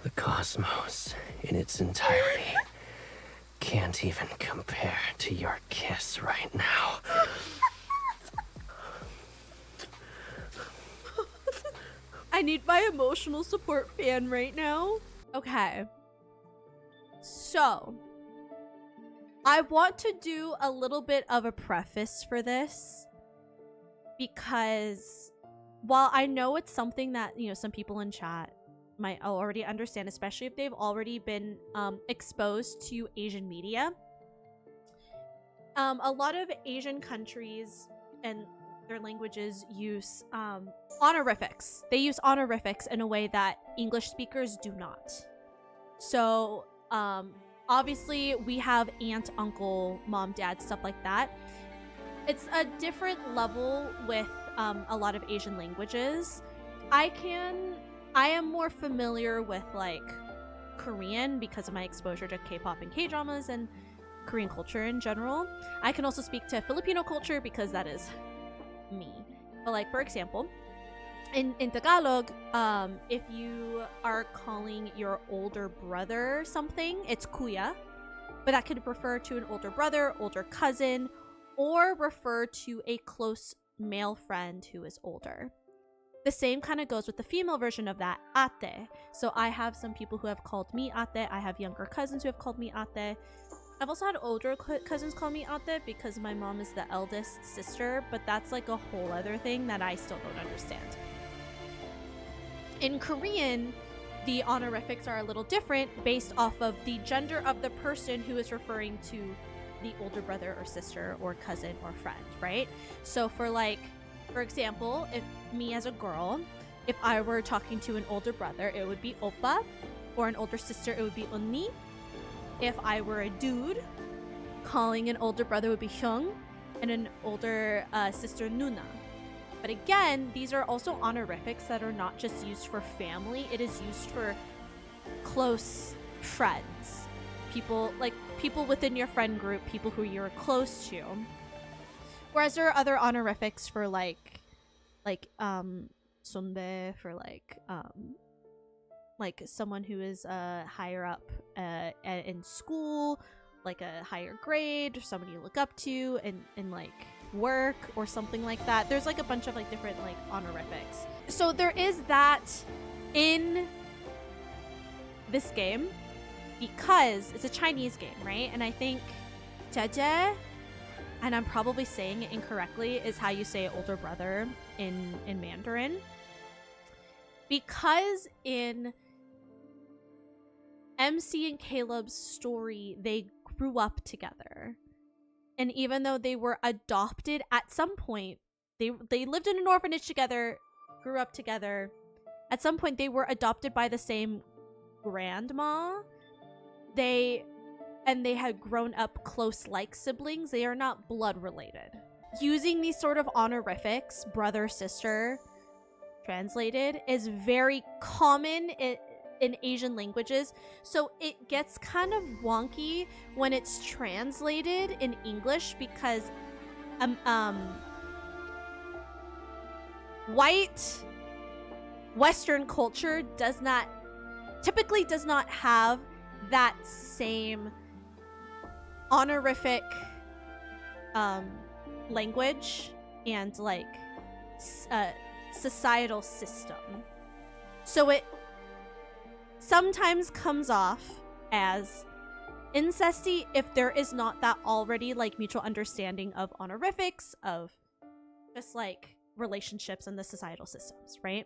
The cosmos in its entirety can't even compare to your kiss right now. I need my emotional support fan right now. Okay. So, I want to do a little bit of a preface for this because while I know it's something that, you know, some people in chat might already understand, especially if they've already been exposed to Asian media, a lot of Asian countries and their languages use honorifics. They use honorifics in a way that English speakers do not. So, obviously, we have aunt, uncle, mom, dad, stuff like that. It's a different level with a lot of Asian languages. I am more familiar with, like, Korean because of my exposure to K-pop and K-dramas and Korean culture in general. I can also speak to Filipino culture because that is me. But, like, for example, in Tagalog, if you are calling your older brother something, it's kuya. But that could refer to an older brother, older cousin, or refer to a close male friend who is older. The same kind of goes with the female version of that, ate. So I have some people who have called me ate. I have younger cousins who have called me ate. I've also had older cousins call me ate because my mom is the eldest sister, but that's like a whole other thing that I still don't understand. In Korean, the honorifics are a little different based off of the gender of the person who is referring to the older brother or sister or cousin or friend, right? So for example, if me as a girl, if I were talking to an older brother, it would be oppa, or an older sister, it would be 언니. If I were a dude, calling an older brother would be hyung, and an older sister 누나. But again, these are also honorifics that are not just used for family. It is used for close friends. People within your friend group, people who you're close to. Whereas there are other honorifics for like sonde, for like someone who is higher up in school, like a higher grade, or someone you look up to in like work or something like that. There's like a bunch of like different like honorifics. So there is that in this game because it's a Chinese game, right? And I think Jeje, and I'm probably saying it incorrectly, is how you say older brother in Mandarin. Because in MC and Caleb's story, they grew up together. And even though they were adopted at some point, they lived in an orphanage together, grew up together. At some point, they were adopted by the same grandma. They had grown up close like siblings. They are not blood related. Using these sort of honorifics, brother, sister, translated, is very common in Asian languages. So it gets kind of wonky when it's translated in English because white Western culture typically does not have that same honorific language and like societal system. So it sometimes comes off as incesty if there is not that already like mutual understanding of honorifics, of just like relationships and the societal systems, right?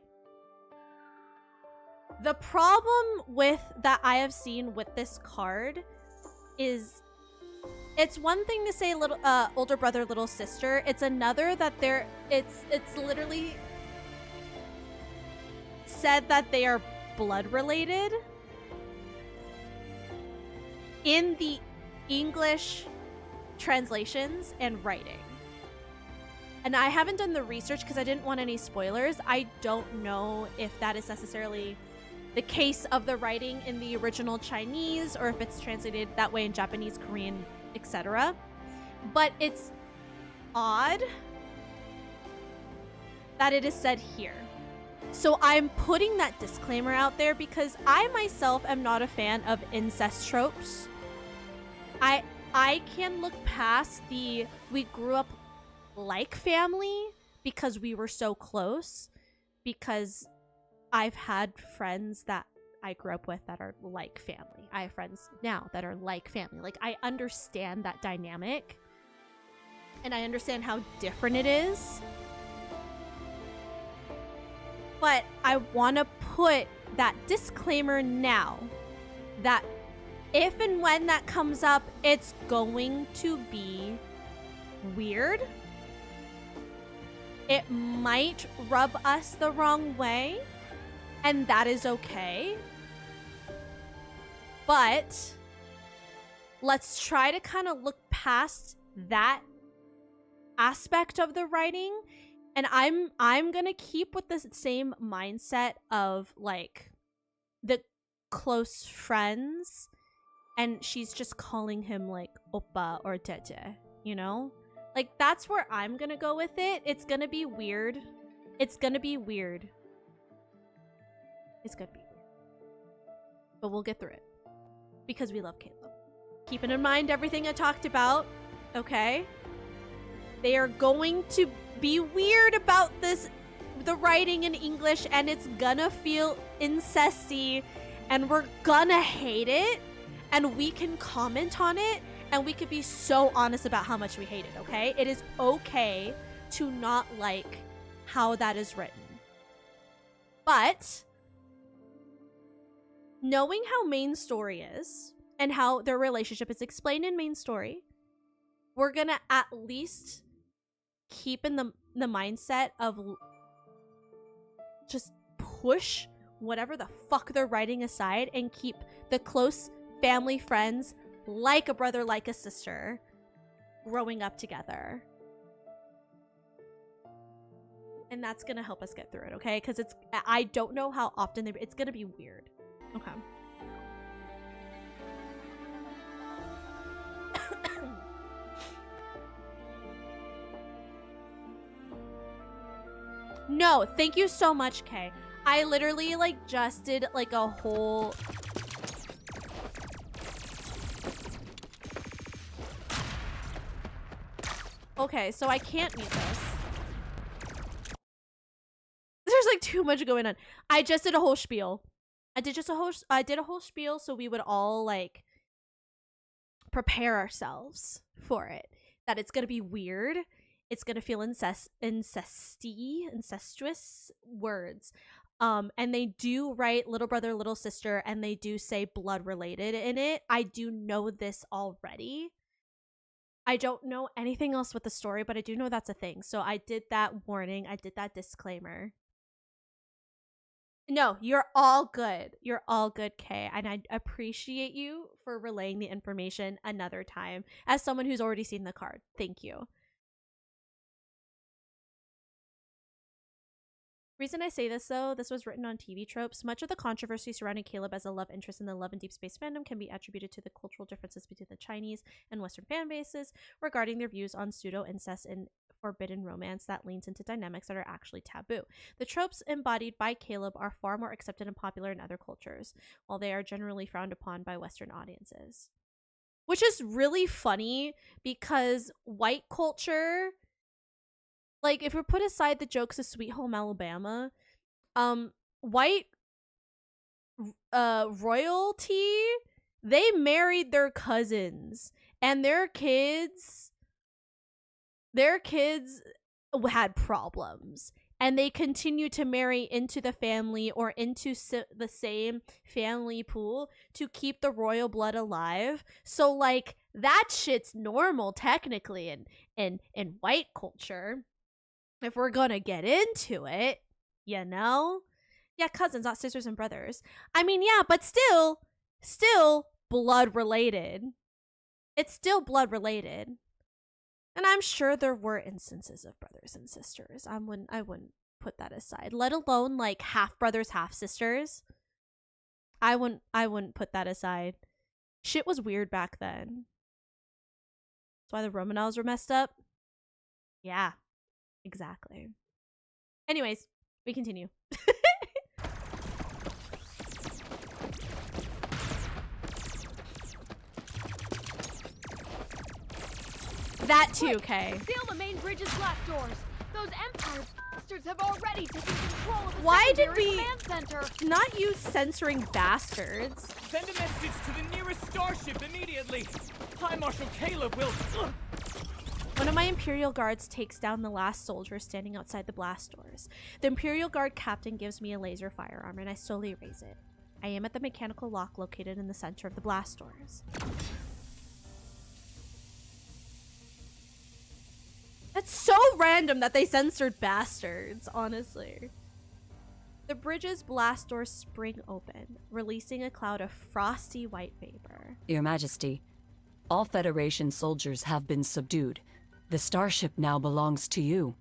The problem with that I have seen with this card is it's one thing to say little older brother, little sister. It's another that it's literally said that they are blood related in the English translations and writing. And I haven't done the research because I didn't want any spoilers. I don't know if that is necessarily the case of the writing in the original Chinese or if it's translated that way in Japanese, Korean, etc. But it's odd that it is said here. So I'm putting that disclaimer out there because I myself am not a fan of incest tropes. I can look past the we grew up like family because we were so close, because I've had friends that I grew up with that are like family. I have friends now that are like family. Like, I understand that dynamic and I understand how different it is. But I want to put that disclaimer now that if and when that comes up, it's going to be weird. It might rub us the wrong way, and that is okay. But let's try to kind of look past that aspect of the writing, and I'm gonna keep with the same mindset of like the close friends, and she's just calling him like oppa or tete, you know? Like, that's where I'm gonna go with it. It's gonna be weird. It's gonna be weird. It's gonna be weird. But we'll get through it. Because we love Caleb. Keeping in mind everything I talked about, okay? They are going to be weird about this, the writing in English, and it's gonna feel incesty, and we're gonna hate it, and we can comment on it, and we could be so honest about how much we hate it, okay? It is okay to not like how that is written. But knowing how main story is and how their relationship is explained in main story, we're gonna at least keep in the mindset of just push whatever the fuck they're writing aside and keep the close family friends like a brother, like a sister, growing up together. And that's gonna help us get through it, okay? Because I don't know how often it's gonna be weird. Okay. No, thank you so much, Kay. I literally like just did like a whole okay, so I can't mute this. There's like too much going on. I just did a whole spiel. I did a whole spiel so we would all like prepare ourselves for it. That it's gonna be weird. It's gonna feel incestuous words. And they do write little brother, little sister, and they do say blood related in it. I do know this already. I don't know anything else with the story, but I do know that's a thing. So I did that warning. I did that disclaimer. No, you're all good. You're all good, Kay. And I appreciate you for relaying the information another time as someone who's already seen the card. Thank you. Reason I say this, though, this was written on TV tropes. Much of the controversy surrounding Caleb as a love interest in the Love and Deepspace fandom can be attributed to the cultural differences between the Chinese and Western fan bases regarding their views on pseudo-incest and forbidden romance that leans into dynamics that are actually taboo. The tropes embodied by Caleb are far more accepted and popular in other cultures, while they are generally frowned upon by Western audiences. Which is really funny because white culture, like, if we put aside the jokes of Sweet Home Alabama, white royalty, they married their cousins, and their kids had problems, and they continue to marry into the family or into the same family pool to keep the royal blood alive. So like, that shit's normal technically in white culture. If we're gonna get into it, you know? Yeah, cousins, not sisters and brothers. I mean, yeah, but still blood related. It's still blood related. And I'm sure there were instances of brothers and sisters. I wouldn't put that aside. Let alone like half brothers, half sisters. I wouldn't put that aside. Shit was weird back then. That's why the Romanovs were messed up. Yeah. Exactly. Anyways, We continue. That too, Kay. Seal the main bridge's blast doors. Those Empire bastards have already taken control of the Why did secondary we command center. not use censoring bastards? Send a message to the nearest starship immediately. High Marshal Caleb will... One of my Imperial guards takes down the last soldier standing outside the blast doors. The Imperial Guard captain gives me a laser firearm and I slowly raise it. I aim at the mechanical lock located in the center of the blast doors. That's so random that they censored bastards, honestly. The bridge's blast doors spring open, releasing a cloud of frosty white vapor. Your Majesty, all Federation soldiers have been subdued. The starship now belongs to you.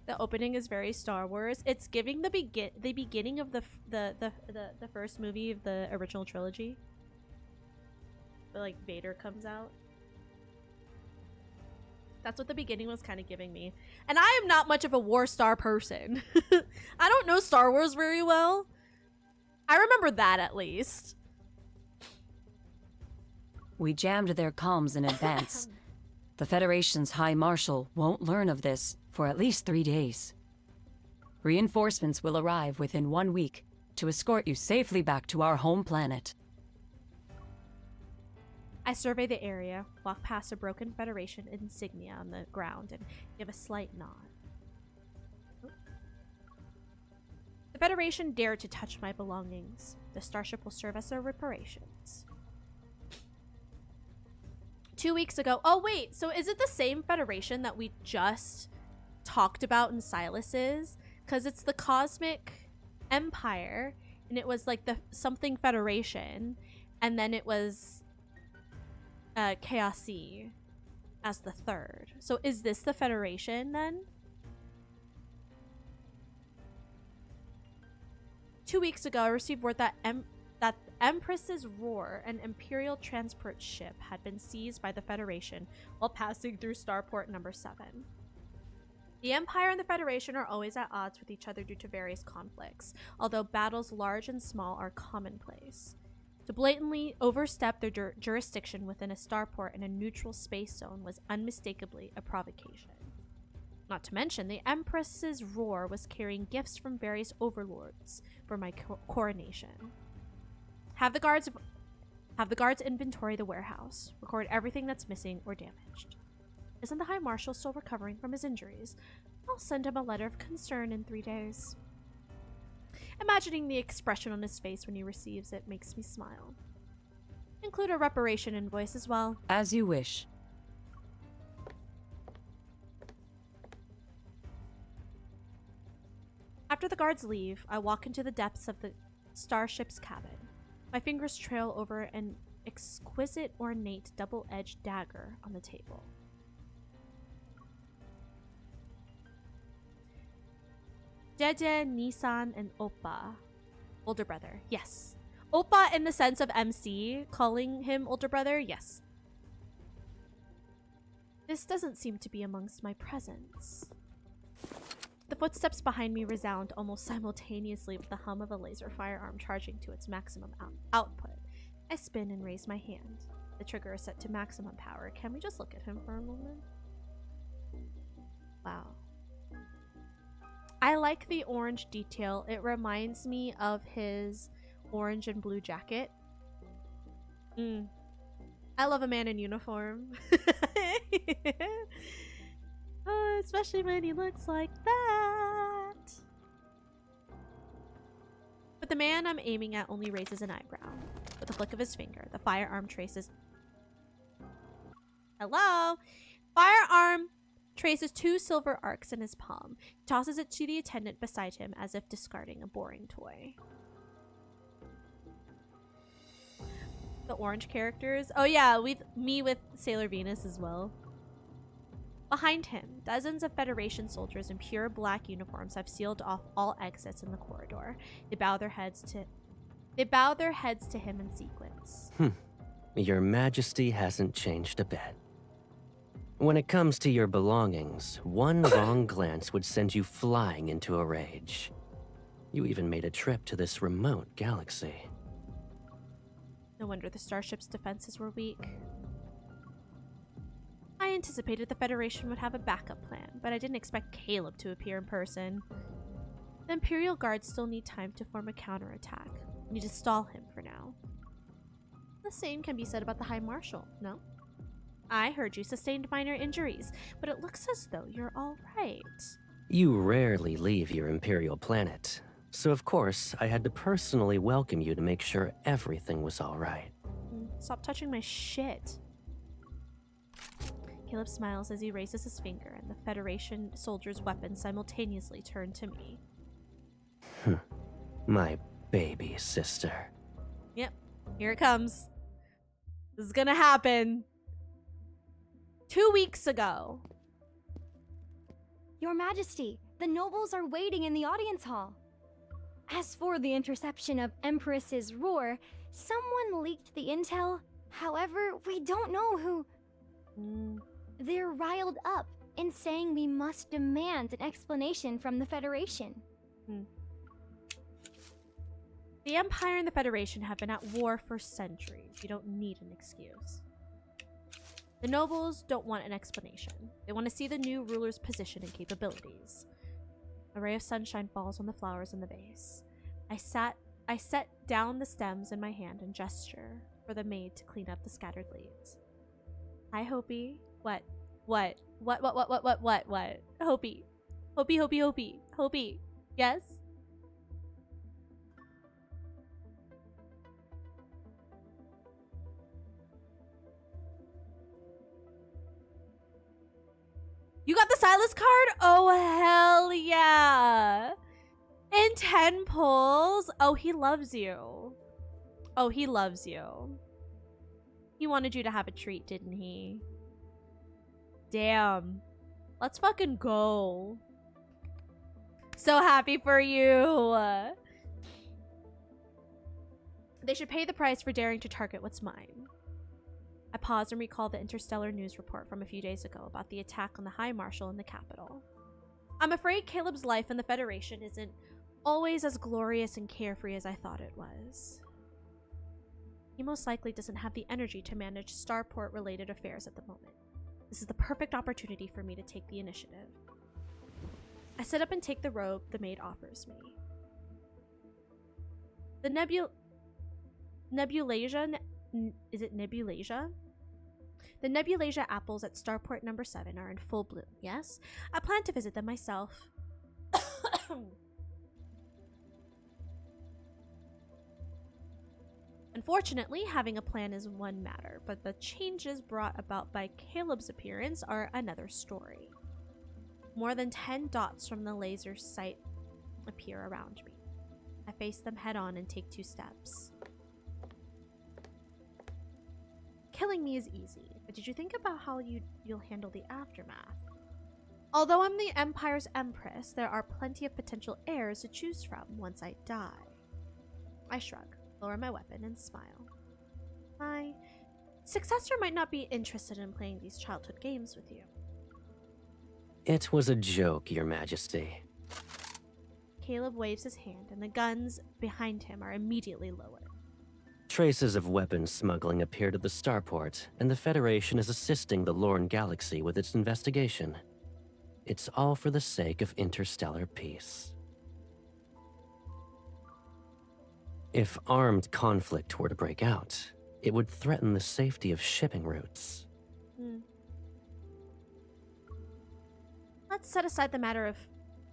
The opening is very Star Wars. It's giving the beginning of the first movie of the original trilogy. Where, like, Vader comes out. That's what the beginning was kind of giving me. And I am not much of a War Star person. I don't know Star Wars very well. I remember that at least. We jammed their comms in advance. The Federation's High Marshal won't learn of this for at least 3 days. Reinforcements will arrive within 1 week to escort you safely back to our home planet. I survey the area, walk past a broken Federation insignia on the ground, and give a slight nod. The Federation dared to touch my belongings. The starship will serve as their reparations. 2 weeks ago— oh wait, so is it the same Federation that we just talked about in Silas's? Because it's the Cosmic Empire, and it was like the something Federation, and then it was Chaos-C as the third. So is this the Federation then? 2 weeks ago, I received word that that Empress's Roar, an Imperial transport ship, had been seized by the Federation while passing through Starport number 7. The Empire and the Federation are always at odds with each other due to various conflicts, although battles large and small are commonplace. To blatantly overstep their jurisdiction within a starport in a neutral space zone was unmistakably a provocation. Not to mention, the Empress's Roar was carrying gifts from various overlords for my coronation. Have the guards inventory the warehouse, record everything that's missing or damaged. Isn't the High Marshal still recovering from his injuries? I'll send him a letter of concern in 3 days. Imagining the expression on his face when he receives it makes me smile. Include a reparation invoice as well. As you wish. After the guards leave, I walk into the depths of the starship's cabin. My fingers trail over an exquisite, ornate, double-edged dagger on the table. Dede, Nissan, and Oppa. Older brother, yes. Oppa in the sense of MC, calling him older brother, yes. This doesn't seem to be amongst my presents. The footsteps behind me resound almost simultaneously with the hum of a laser firearm charging to its maximum output. I spin and raise my hand. The trigger is set to maximum power. Can we just look at him for a moment? Wow. I like the orange detail. It reminds me of his orange and blue jacket. I love a man in uniform. Oh, especially when he looks like that. But the man I'm aiming at only raises an eyebrow. With a flick of his finger, the firearm traces... Hello? Firearm traces 2 silver arcs in his palm. He tosses it to the attendant beside him as if discarding a boring toy. The orange characters. Oh yeah, with Sailor Venus as well. Behind him, dozens of Federation soldiers in pure black uniforms have sealed off all exits in the corridor. They bow their heads to him in sequence. Your Majesty hasn't changed a bit. When it comes to your belongings, one wrong glance would send you flying into a rage. You even made a trip to this remote galaxy. No wonder the starship's defenses were weak. I anticipated the Federation would have a backup plan, but I didn't expect Caleb to appear in person. The Imperial Guards still need time to form a counterattack. We need to stall him for now. The same can be said about the High Marshal, no? I heard you sustained minor injuries, but it looks as though you're all right. You rarely leave your Imperial planet, so of course I had to personally welcome you to make sure everything was all right. Stop touching my shit. Caleb smiles as he raises his finger, and the Federation soldier's weapons simultaneously turn to me. My baby sister. Yep, here it comes. This is gonna happen. 2 weeks ago. Your Majesty, the nobles are waiting in the audience hall. As for the interception of Empress's roar, someone leaked the intel. However, we don't know who. They're riled up and saying we must demand an explanation from the Federation. The Empire and the Federation have been at war for centuries. You don't need an excuse. The nobles don't want an explanation. They want to see the new ruler's position and capabilities. A ray of sunshine falls on the flowers in the vase. I set down the stems in my hand and gesture for the maid to clean up the scattered leaves. Hi, Hopi. What? Hopi. Hopi. Yes? You got the Silas card? Oh, hell yeah. And 10 pulls. Oh, he loves you. Oh, he loves you. He wanted you to have a treat, didn't he? Damn. Let's fucking go. So happy for you. They should pay the price for daring to target what's mine. I pause and recall the interstellar news report from a few days ago about the attack on the High Marshal in the capital. I'm afraid Caleb's life in the Federation isn't always as glorious and carefree as I thought it was. He most likely doesn't have the energy to manage starport-related affairs at the moment. This is the perfect opportunity for me to take the initiative. I sit up and take the robe the maid offers me. The Nebulasia? Is it Nebulasia? The Nebulasia apples at Starport number 7 are in full bloom, yes? I plan to visit them myself. Unfortunately, having a plan is one matter, but the changes brought about by Caleb's appearance are another story. More than 10 dots from the laser sight appear around me. I face them head on and take 2 steps. Killing me is easy, but did you think about how you'll handle the aftermath? Although I'm the Empire's Empress, there are plenty of potential heirs to choose from once I die. I shrug, lower my weapon, and smile. My successor might not be interested in playing these childhood games with you. It was a joke, Your Majesty. Caleb waves his hand, and the guns behind him are immediately lowered. Traces of weapons smuggling appeared at the starport, and the Federation is assisting the Lorne Galaxy with its investigation. It's all for the sake of interstellar peace. If armed conflict were to break out, it would threaten the safety of shipping routes. Let's set aside the matter of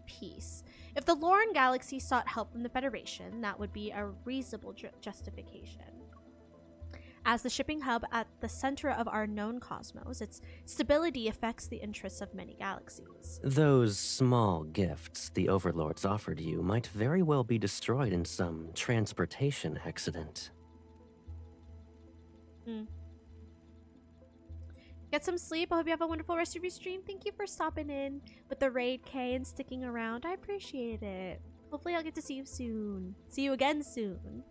peace. If the Lorne Galaxy sought help from the Federation, that would be a reasonable justification. As the shipping hub at the center of our known cosmos, its stability affects the interests of many galaxies. Those small gifts the Overlords offered you might very well be destroyed in some transportation accident. Get some sleep. I hope you have a wonderful rest of your stream. Thank you for stopping in with the raid, Kay, and sticking around. I appreciate it. Hopefully I'll get to see you soon. See you again soon.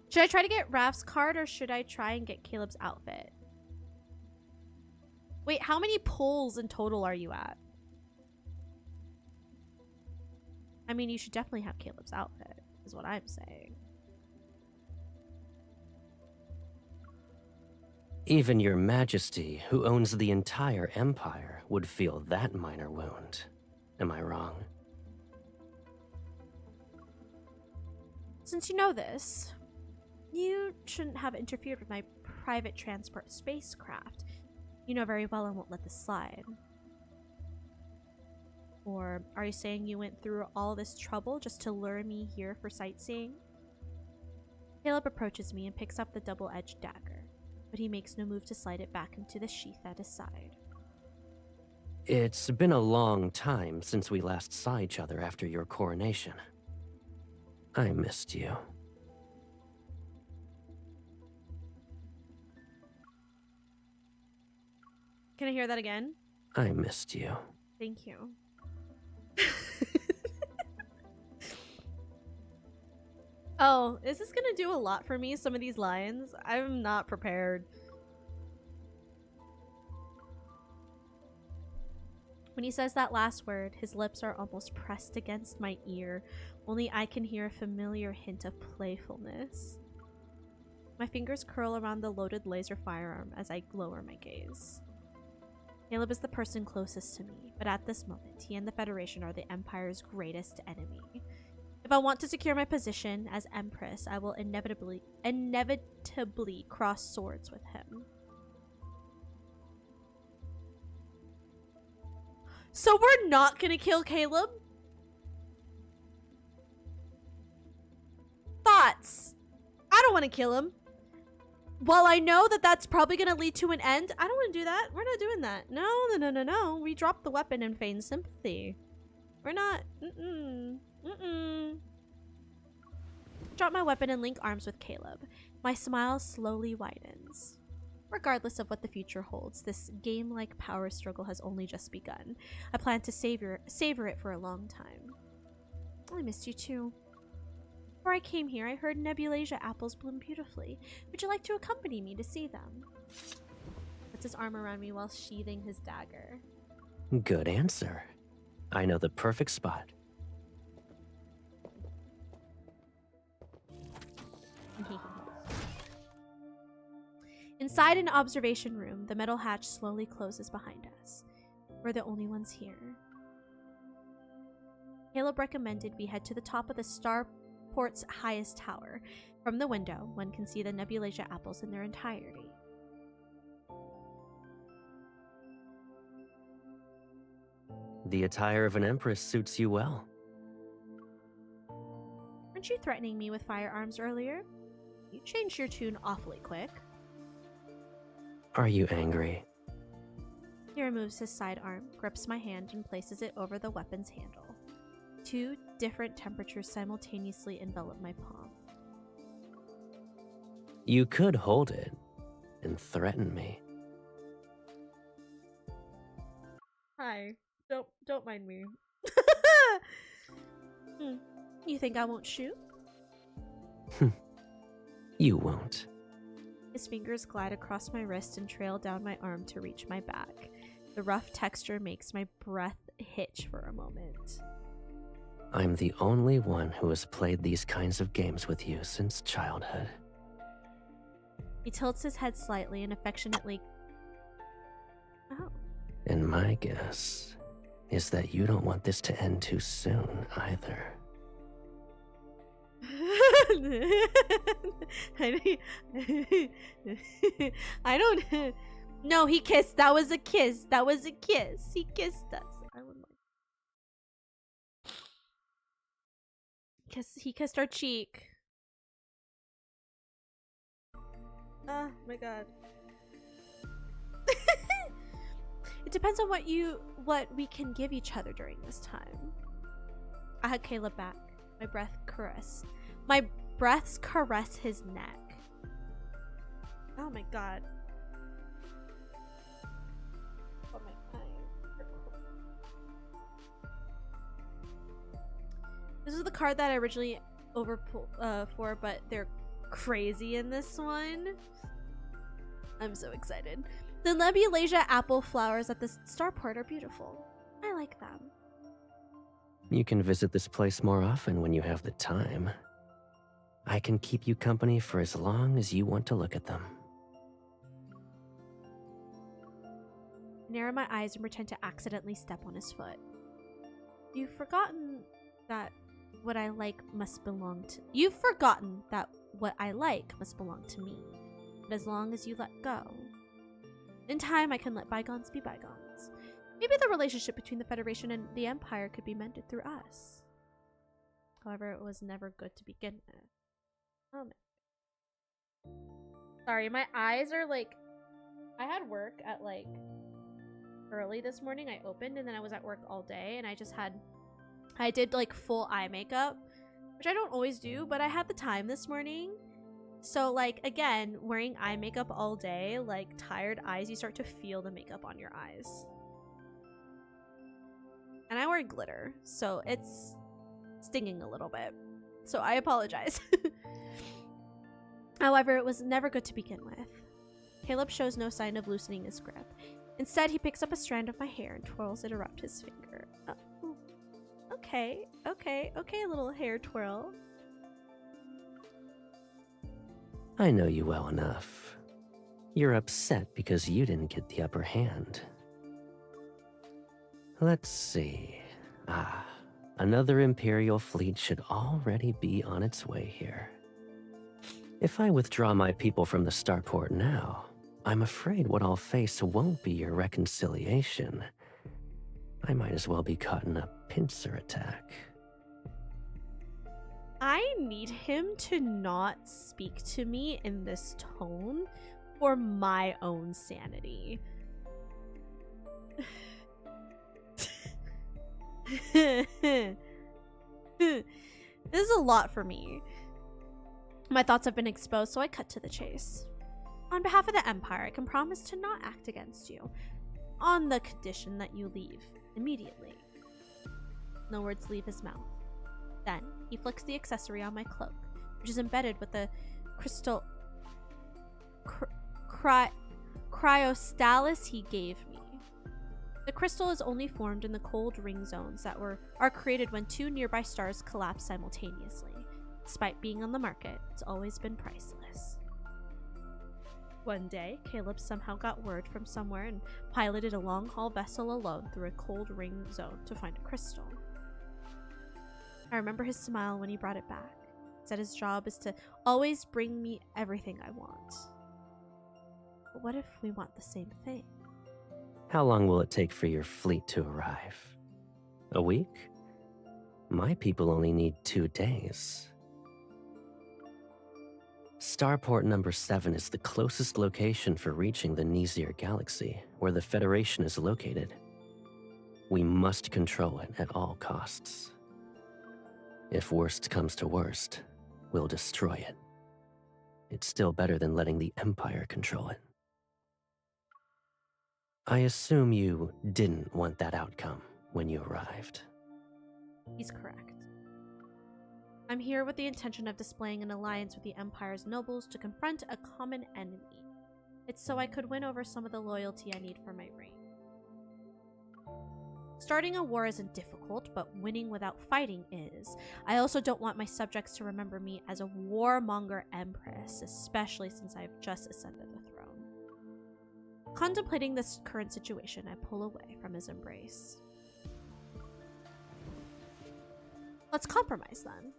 Should I try to get Raph's card, or should I try and get Caleb's outfit? Wait, how many pulls in total are you at? I mean, you should definitely have Caleb's outfit, is what I'm saying. Even your majesty, who owns the entire empire, would feel that minor wound. Am I wrong? Since you know this, you shouldn't have interfered with my private transport spacecraft. You know very well I won't let this slide. Or are you saying you went through all this trouble just to lure me here for sightseeing? Caleb approaches me and picks up the double-edged dagger, but he makes no move to slide it back into the sheath at his side. It's been a long time since we last saw each other after your coronation. I missed you. Can I hear that again? I missed you. Thank you. Oh, is this gonna do a lot for me, some of these lines? I'm not prepared. When he says that last word, his lips are almost pressed against my ear. Only I can hear a familiar hint of playfulness. My fingers curl around the loaded laser firearm as I lower my gaze. Caleb is the person closest to me, but at this moment, he and the Federation are the Empire's greatest enemy. If I want to secure my position as Empress, I will inevitably cross swords with him. So we're not gonna kill Caleb? Thoughts? I don't want to kill him. While I know that that's probably gonna lead to an end, I don't want to do that. We're not doing that. No. We dropped the weapon and feigned sympathy. We're not. Drop my weapon and link arms with Caleb. My smile slowly widens. Regardless of what the future holds, this game-like power struggle has only just begun. I plan to savor it for a long time. I missed you too. Before I came here, I heard Nebulasia apples bloom beautifully. Would you like to accompany me to see them? Puts his arm around me while sheathing his dagger. Good answer. I know the perfect spot. Inside an observation room, the metal hatch slowly closes behind us. We're the only ones here. Caleb recommended we head to the top of the starport's highest tower. From the window, one can see the Nebulasia apples in their entirety. The attire of an empress suits you well. Weren't you threatening me with firearms earlier? You changed your tune awfully quick. Are you angry? He removes his sidearm, grips my hand, and places it over the weapon's handle. 2 different temperatures simultaneously envelop my palm. You could hold it and threaten me. Hi. Don't mind me. You think I won't shoot? You won't. His fingers glide across my wrist and trail down my arm to reach my back. The rough texture makes my breath hitch for a moment. I'm the only one who has played these kinds of games with you since childhood. He tilts his head slightly and affectionately... Oh. And my guess is that you don't want this to end too soon either. I don't... No, he kissed. That was a kiss. That was a kiss. He kissed us. I would like... He kissed our cheek. Oh my god. It depends on what we can give each other during this time. I hug Caleb back. My breaths caress his neck. Oh my god. Oh my god. This is the card that I originally for, but they're crazy in this one. I'm so excited. The Nebulasia apple flowers at the starport are beautiful. I like them. You can visit this place more often when you have the time. I can keep you company for as long as you want to look at them. I narrow my eyes and pretend to accidentally step on his foot. You've forgotten that what I like must belong to— You've forgotten that what I like must belong to me. But as long as you let go, in time I can let bygones be bygones. Maybe the relationship between the Federation and the Empire could be mended through us. However, it was never good to begin with. Oh man. Sorry, my eyes are like— I had work at like early this morning. I opened and then I was at work all day and I did like full eye makeup, which I don't always do, but I had the time this morning. So like, again, wearing eye makeup all day, like tired eyes, you start to feel the makeup on your eyes. And I wear glitter, so it's stinging a little bit. So I apologize. However, it was never good to begin with. Caleb shows no sign of loosening his grip. Instead, he picks up a strand of my hair and twirls it around his finger. Oh, okay, little hair twirl. I know you well enough. You're upset because you didn't get the upper hand. Let's see. Another Imperial fleet should already be on its way here. If I withdraw my people from the starport now, I'm afraid what I'll face won't be your reconciliation. I might as well be caught in a pincer attack. I need him to not speak to me in this tone for my own sanity. This is a lot for me. My thoughts have been exposed, so I cut to the chase. On behalf of the Empire, I can promise to not act against you, on the condition that you leave immediately. No words leave his mouth. Then, he flicks the accessory on my cloak, which is embedded with the crystal cryostalis he gave me. The crystal is only formed in the cold ring zones that are created when two nearby stars collapse simultaneously. Despite being on the market, it's always been priceless. One day, Caleb somehow got word from somewhere and piloted a long-haul vessel alone through a cold ring zone to find a crystal. I remember his smile when he brought it back. He said his job is to always bring me everything I want. But what if we want the same thing? How long will it take for your fleet to arrive? A week? My people only need 2 days. Starport number 7 is the closest location for reaching the Nizir galaxy, where the Federation is located. We must control it at all costs. If worst comes to worst, we'll destroy it. It's still better than letting the Empire control it. I assume you didn't want that outcome when you arrived. He's correct. I'm here with the intention of displaying an alliance with the Empire's nobles to confront a common enemy. It's so I could win over some of the loyalty I need for my reign. Starting a war isn't difficult, but winning without fighting is. I also don't want my subjects to remember me as a warmonger empress, especially since I've just ascended the throne. Contemplating this current situation, I pull away from his embrace. Let's compromise then.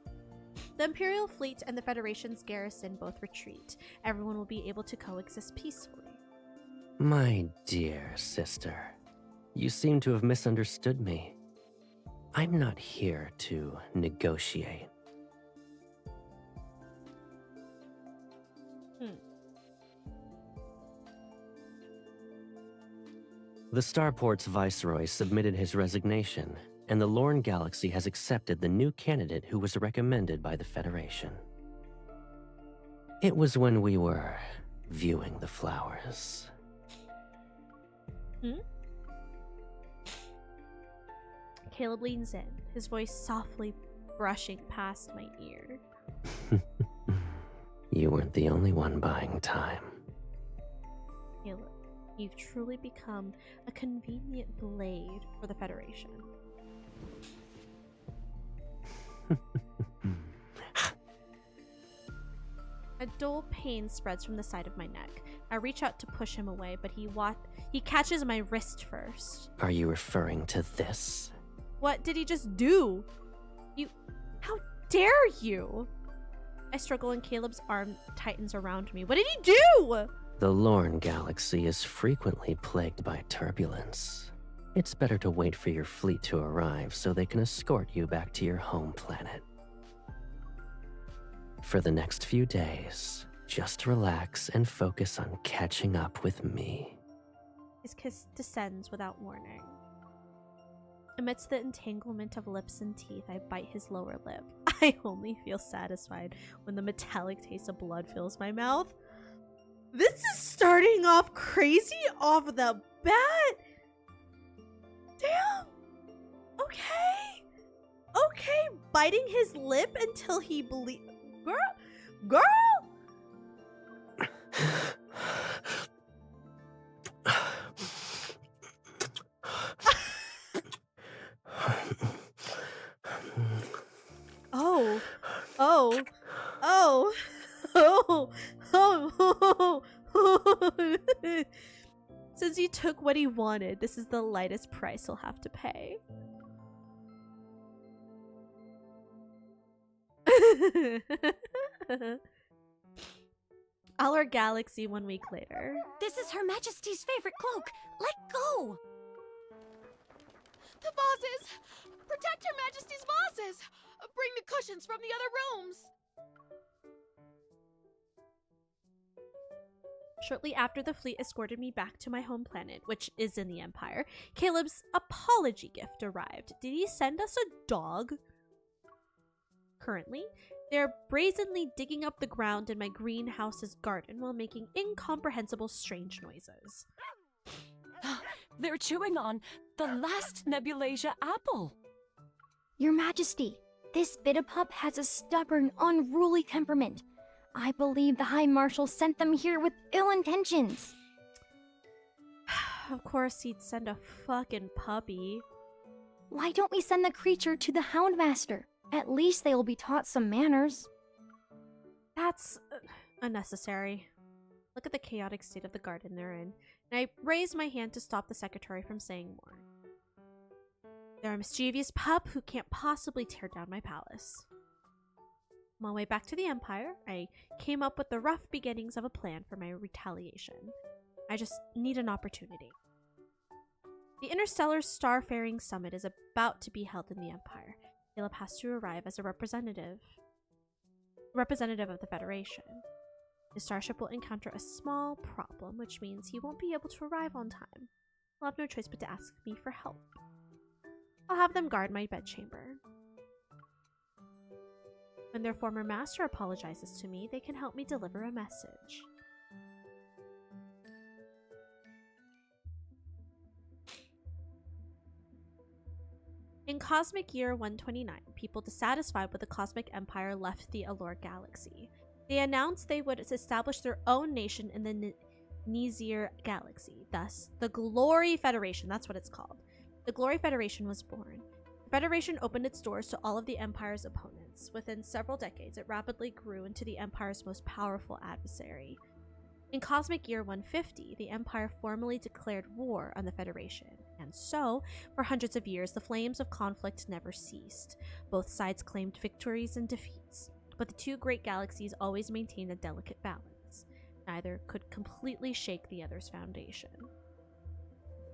The Imperial fleet and the Federation's garrison both retreat. Everyone will be able to coexist peacefully. My dear sister, you seem to have misunderstood me. I'm not here to negotiate. The Starport's viceroy submitted his resignation, and the Lorne Galaxy has accepted the new candidate who was recommended by the Federation. It was when we were viewing the flowers. Caleb leans in, his voice softly brushing past my ear. You weren't the only one buying time. Caleb, you've truly become a convenient blade for the Federation. A dull pain spreads from the side of my neck. I reach out to push him away, but he catches my wrist first. Are you referring to this? What did he just do? How dare you? I struggle and Caleb's arm tightens around me. What did he do? The Lorne Galaxy is frequently plagued by turbulence. It's better to wait for your fleet to arrive so they can escort you back to your home planet. For the next few days, just relax and focus on catching up with me. His kiss descends without warning. Amidst the entanglement of lips and teeth, I bite his lower lip. I only feel satisfied when the metallic taste of blood fills my mouth. This is starting off crazy off the bat. Damn. Okay, biting his lip until he bleeds. Girl! Since he took what he wanted, this is the lightest price he'll have to pay. Our galaxy 1 week later. This is Her Majesty's favorite cloak. Let go! The vases! Protect Her Majesty's vases! Bring the cushions from the other rooms! Shortly after the fleet escorted me back to my home planet, which is in the Empire, Caleb's apology gift arrived. Did he send us a dog? Currently, they're brazenly digging up the ground in my greenhouse's garden while making incomprehensible strange noises. They're chewing on the last Nebulasia apple. Your Majesty, this Bitapup has a stubborn, unruly temperament. I believe the High Marshal sent them here with ill intentions. Of course he'd send a fucking puppy. Why don't we send the creature to the Houndmaster? At least they will be taught some manners. That's unnecessary. Look at the chaotic state of the garden they're in, and I raise my hand to stop the secretary from saying more. They're a mischievous pup who can't possibly tear down my palace. On my way back to the Empire, I came up with the rough beginnings of a plan for my retaliation. I just need an opportunity. The Interstellar Starfaring Summit is about to be held in the Empire. Caleb has to arrive as a representative of the Federation. The starship will encounter a small problem, which means he won't be able to arrive on time. He'll have no choice but to ask me for help. I'll have them guard my bedchamber. When their former master apologizes to me, they can help me deliver a message. In Cosmic Year 129, people dissatisfied with the Cosmic Empire left the Allure Galaxy. They announced they would establish their own nation in the Nizir Galaxy, thus the Glory Federation, that's what it's called. The Glory Federation was born. The Federation opened its doors to all of the Empire's opponents. Within several decades, it rapidly grew into the Empire's most powerful adversary. In Cosmic Year 150, the Empire formally declared war on the Federation, and so, for hundreds of years, the flames of conflict never ceased. Both sides claimed victories and defeats, but the two great galaxies always maintained a delicate balance. Neither could completely shake the other's foundation.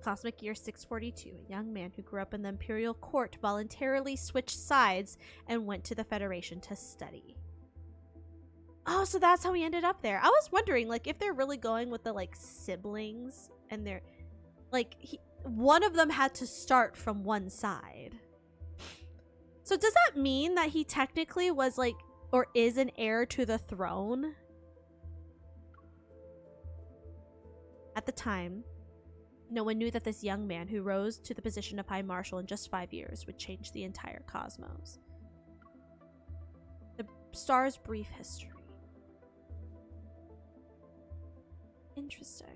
Cosmic Year 642, a young man who grew up in the Imperial Court voluntarily switched sides and went to the Federation to study. Oh, so that's how he ended up there. I was wondering, like, if they're really going with the, like, siblings, and they're, like, one of them had to start from one side. So does that mean that he technically was, like, or is an heir to the throne? At the time, no one knew that this young man who rose to the position of High Marshal in just 5 years would change the entire cosmos. The star's brief history. Interesting.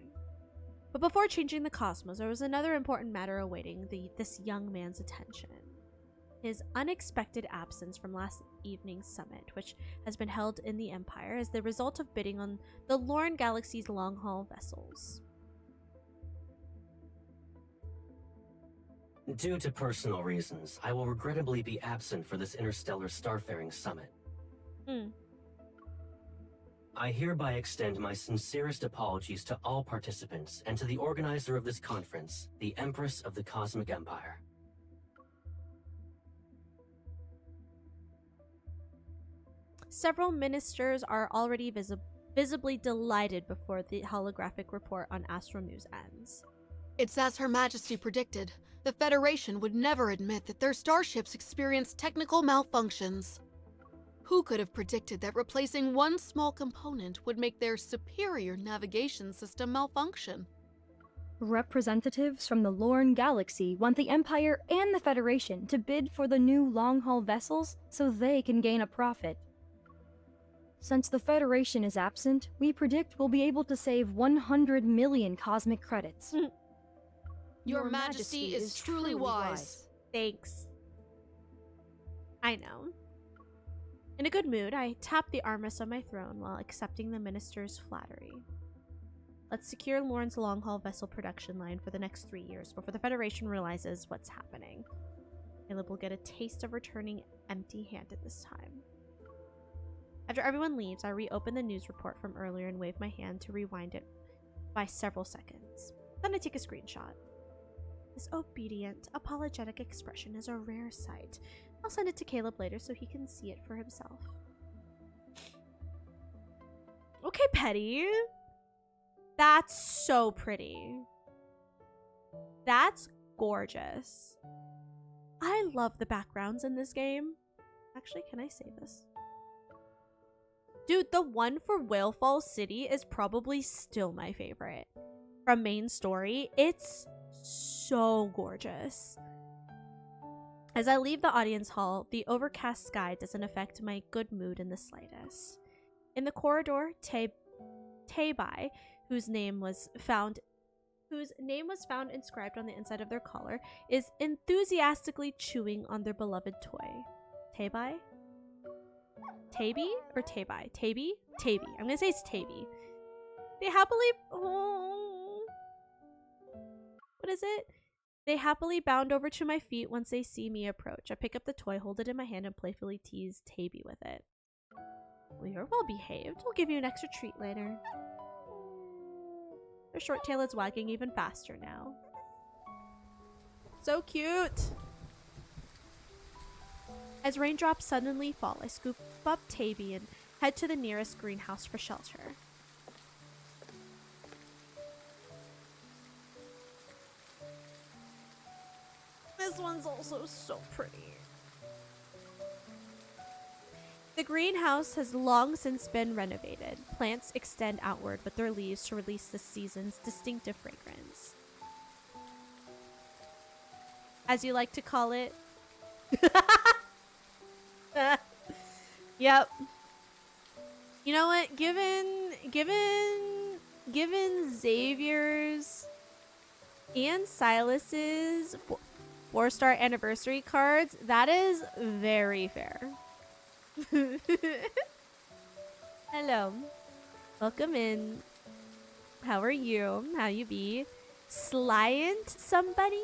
But before changing the cosmos, there was another important matter awaiting this young man's attention. His unexpected absence from last evening's summit, which has been held in the Empire, is the result of bidding on the Lorne Galaxy's long-haul vessels. Due to personal reasons, I will regrettably be absent for this interstellar starfaring summit. I hereby extend my sincerest apologies to all participants and to the organizer of this conference, the Empress of the Cosmic Empire. Several ministers are already visibly delighted before the holographic report on Astro News ends. It's as Her Majesty predicted. The Federation would never admit that their starships experienced technical malfunctions. Who could have predicted that replacing one small component would make their superior navigation system malfunction? Representatives from the Lorne Galaxy want the Empire and the Federation to bid for the new long-haul vessels so they can gain a profit. Since the Federation is absent, we predict we'll be able to save 100 million cosmic credits. Your Majesty is truly wise. Thanks. I know. In a good mood, I tap the armrest on my throne while accepting the minister's flattery. Let's secure Lorne's long-haul vessel production line for the next 3 years before the Federation realizes what's happening. Caleb will get a taste of returning empty-handed this time. After everyone leaves, I reopen the news report from earlier and wave my hand to rewind it by several seconds. Then I take a screenshot. This obedient, apologetic expression is a rare sight. I'll send it to Caleb later so he can see it for himself. Okay, Petty. That's so pretty. That's gorgeous. I love the backgrounds in this game. Actually, can I say this? Dude, the one for Whale Falls City is probably still my favorite. From main story, it's so gorgeous. As I leave the audience hall, the overcast sky doesn't affect my good mood in the slightest. In the corridor, Taebai, whose name was found inscribed on the inside of their collar, is enthusiastically chewing on their beloved toy. Taebai? Taebi or Taebai? Taebi? Taebi. I'm gonna say it's Taebi. They happily... Oh. What is it? They happily bound over to my feet once they see me approach. I pick up the toy, hold it in my hand, and playfully tease Taebi with it. Well, you're well behaved. We'll give you an extra treat later. Their short tail is wagging even faster now. So cute! As raindrops suddenly fall, I scoop up Taebi and head to the nearest greenhouse for shelter. This one's also so pretty. The greenhouse has long since been renovated. Plants extend outward with their leaves to release the season's distinctive fragrance. As you like to call it. Yep. You know what? Given Xavier's and Silas's 4-star anniversary cards, that is very fair. Hello. Welcome in. How are you? How you be? Slyant somebody?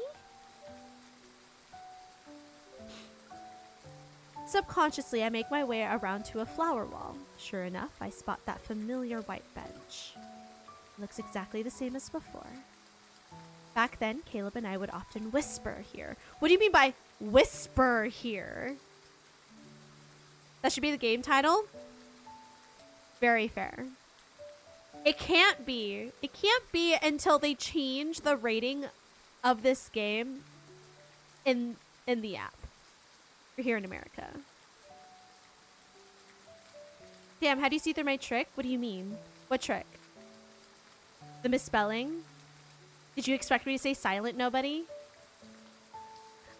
Subconsciously, I make my way around to a flower wall. Sure enough, I spot that familiar white bench. It looks exactly the same as before. Back then, Caleb and I would often whisper here. What do you mean by whisper here? That should be the game title? Very fair. It can't be. It can't be until they change the rating of this game in the app. We're here in America. Damn, how do you see through my trick? What do you mean? What trick? The misspelling? Did you expect me to say silent nobody?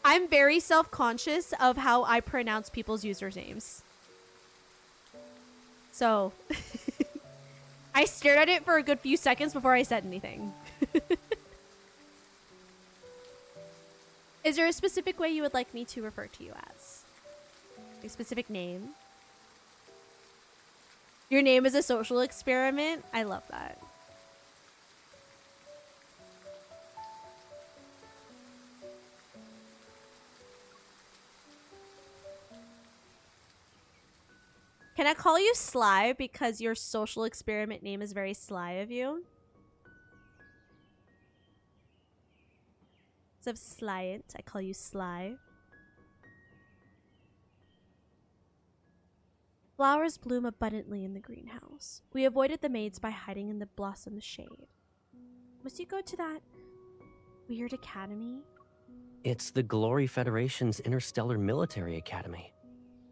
I'm very self-conscious of how I pronounce people's usernames. So, I stared at it for a good few seconds before I said anything. Is there a specific way you would like me to refer to you as? A specific name? Your name is a social experiment? I love that. Can I call you Sly because your social experiment name is very sly of you? Instead of Slyant, I call you Sly. Flowers bloom abundantly in the greenhouse. We avoided the maids by hiding in the blossom shade. Must you go to that weird academy? It's the Glory Federation's Interstellar Military Academy.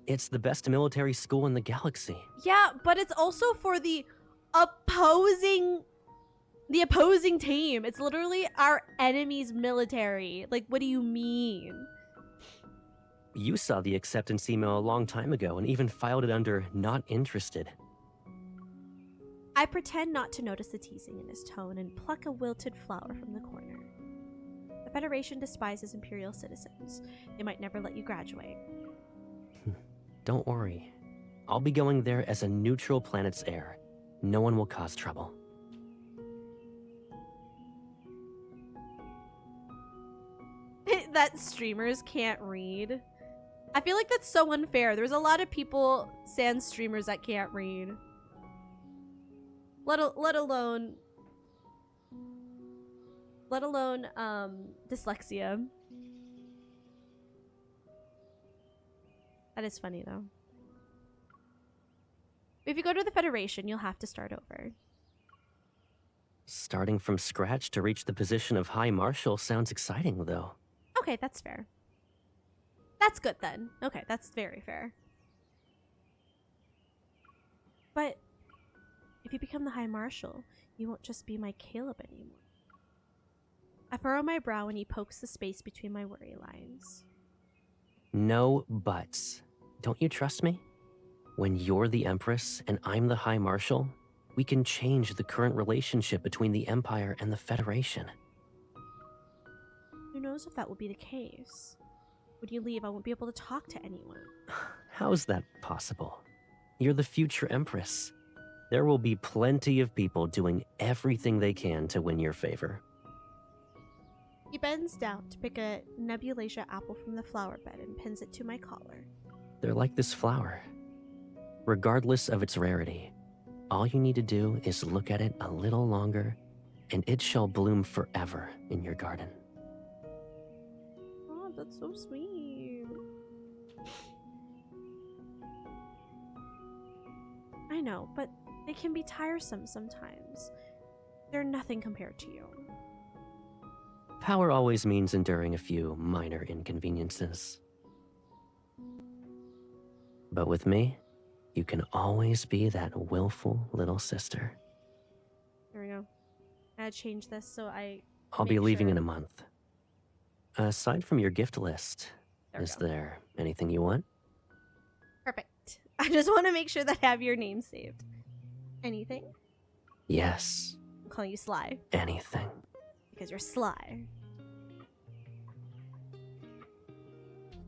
It's the best military school in the galaxy. Yeah, but it's also for the opposing team. It's literally our enemy's military. Like, what do you mean? You saw the acceptance email a long time ago and even filed it under not interested. I pretend not to notice the teasing in his tone and pluck a wilted flower from the corner. The Federation despises Imperial citizens. They might never let you graduate. Don't worry. I'll be going there as a neutral planet's heir. No one will cause trouble. That streamers can't read. I feel like that's so unfair. There's a lot of people, sans streamers, that can't read. Let alone dyslexia. That is funny though. If you go to the Federation, you'll have to start over. Starting from scratch to reach the position of High Marshal sounds exciting, though. Okay, that's fair. That's good then. Okay, that's very fair. But if you become the High Marshal, you won't just be my Caleb anymore. I furrow my brow when he pokes the space between my worry lines. No buts. Don't you trust me? When you're the Empress and I'm the High Marshal, we can change the current relationship between the Empire and the Federation. Who knows if that will be the case? When you leave, I won't be able to talk to anyone. How's that possible? You're the future Empress. There will be plenty of people doing everything they can to win your favor. He bends down to pick a nebulasia apple from the flower bed and pins it to my collar. They're like this flower. Regardless of its rarity, all you need to do is look at it a little longer, and it shall bloom forever in your garden. Oh, that's so sweet. I know, but they can be tiresome sometimes. They're nothing compared to you. Power always means enduring a few minor inconveniences. But with me, you can always be that willful little sister. There we go. I had to change this so I'll be leaving sure. in a month. Aside from your gift list, is go. there anything you want? Perfect. I just want to make sure that I have your name saved. Anything? Yes, I'm calling you Sly. anything. Because you're sly.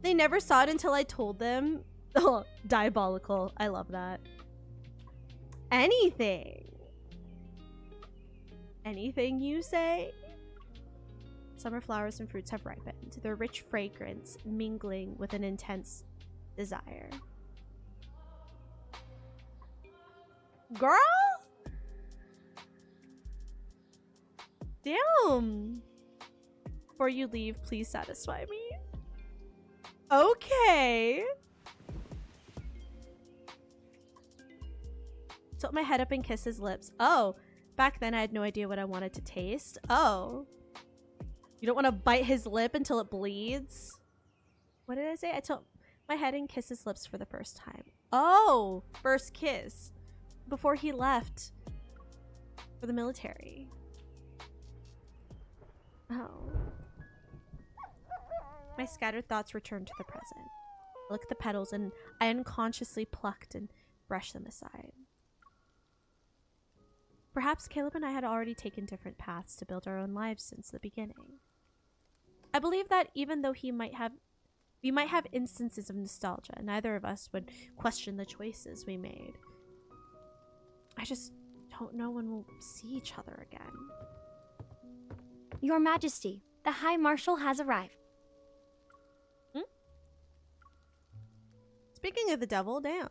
They never saw it until I told them. Oh, diabolical. I love that. Anything. Anything you say? Summer flowers and fruits have ripened, their rich fragrance mingling with an intense desire. Girl? Damn. Before you leave, please satisfy me. Okay. Tilt my head up and kiss his lips. Oh, back then I had no idea what I wanted to taste. Oh. You don't want to bite his lip until it bleeds? What did I say? I tilt my head and kiss his lips for the first time. Oh, first kiss. Before he left for the military. Oh. My scattered thoughts returned to the present. I looked at the petals and I unconsciously plucked and brushed them aside. Perhaps Caleb and I had already taken different paths to build our own lives since the beginning. I believe that even though we might have instances of nostalgia, neither of us would question the choices we made. I just don't know when we'll see each other again. Your Majesty, the High Marshal has arrived. Speaking of the devil, damn.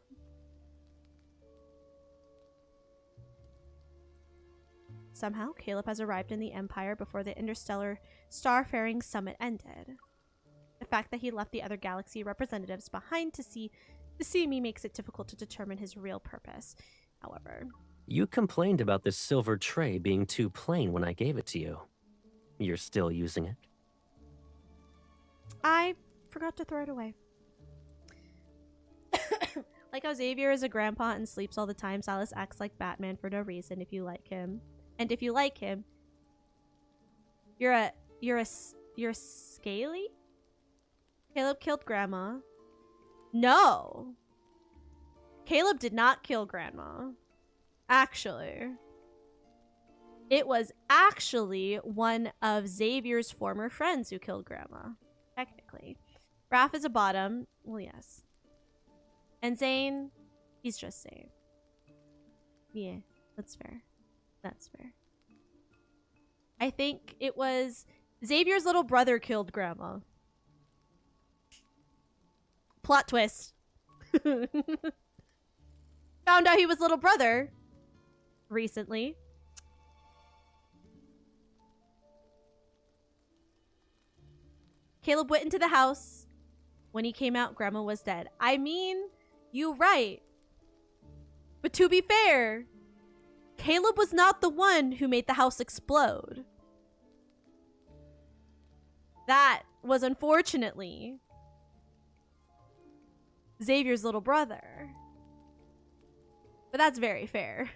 Somehow, Caleb has arrived in the Empire before the interstellar starfaring summit ended. The fact that he left the other galaxy representatives behind to see me makes it difficult to determine his real purpose. However, You complained about this silver tray being too plain when I gave it to you. You're still using it? I forgot to throw it away. Like how Xavier is a grandpa and sleeps all the time, Silas acts like Batman for no reason if you like him. And if you like him, you're scaly? Caleb killed Grandma. No! Caleb did not kill Grandma. Actually. It was actually one of Xavier's former friends who killed Grandma. Technically. Raph is a bottom. Well, yes. And Zane, he's just Zane. Yeah, that's fair. That's fair. I think it was Xavier's little brother killed Grandma. Plot twist. Found out he was little brother recently. Caleb went into the house. When he came out, Grandma was dead. I mean, you're right. But to be fair, Caleb was not the one who made the house explode. That was unfortunately Xavier's little brother. But that's very fair.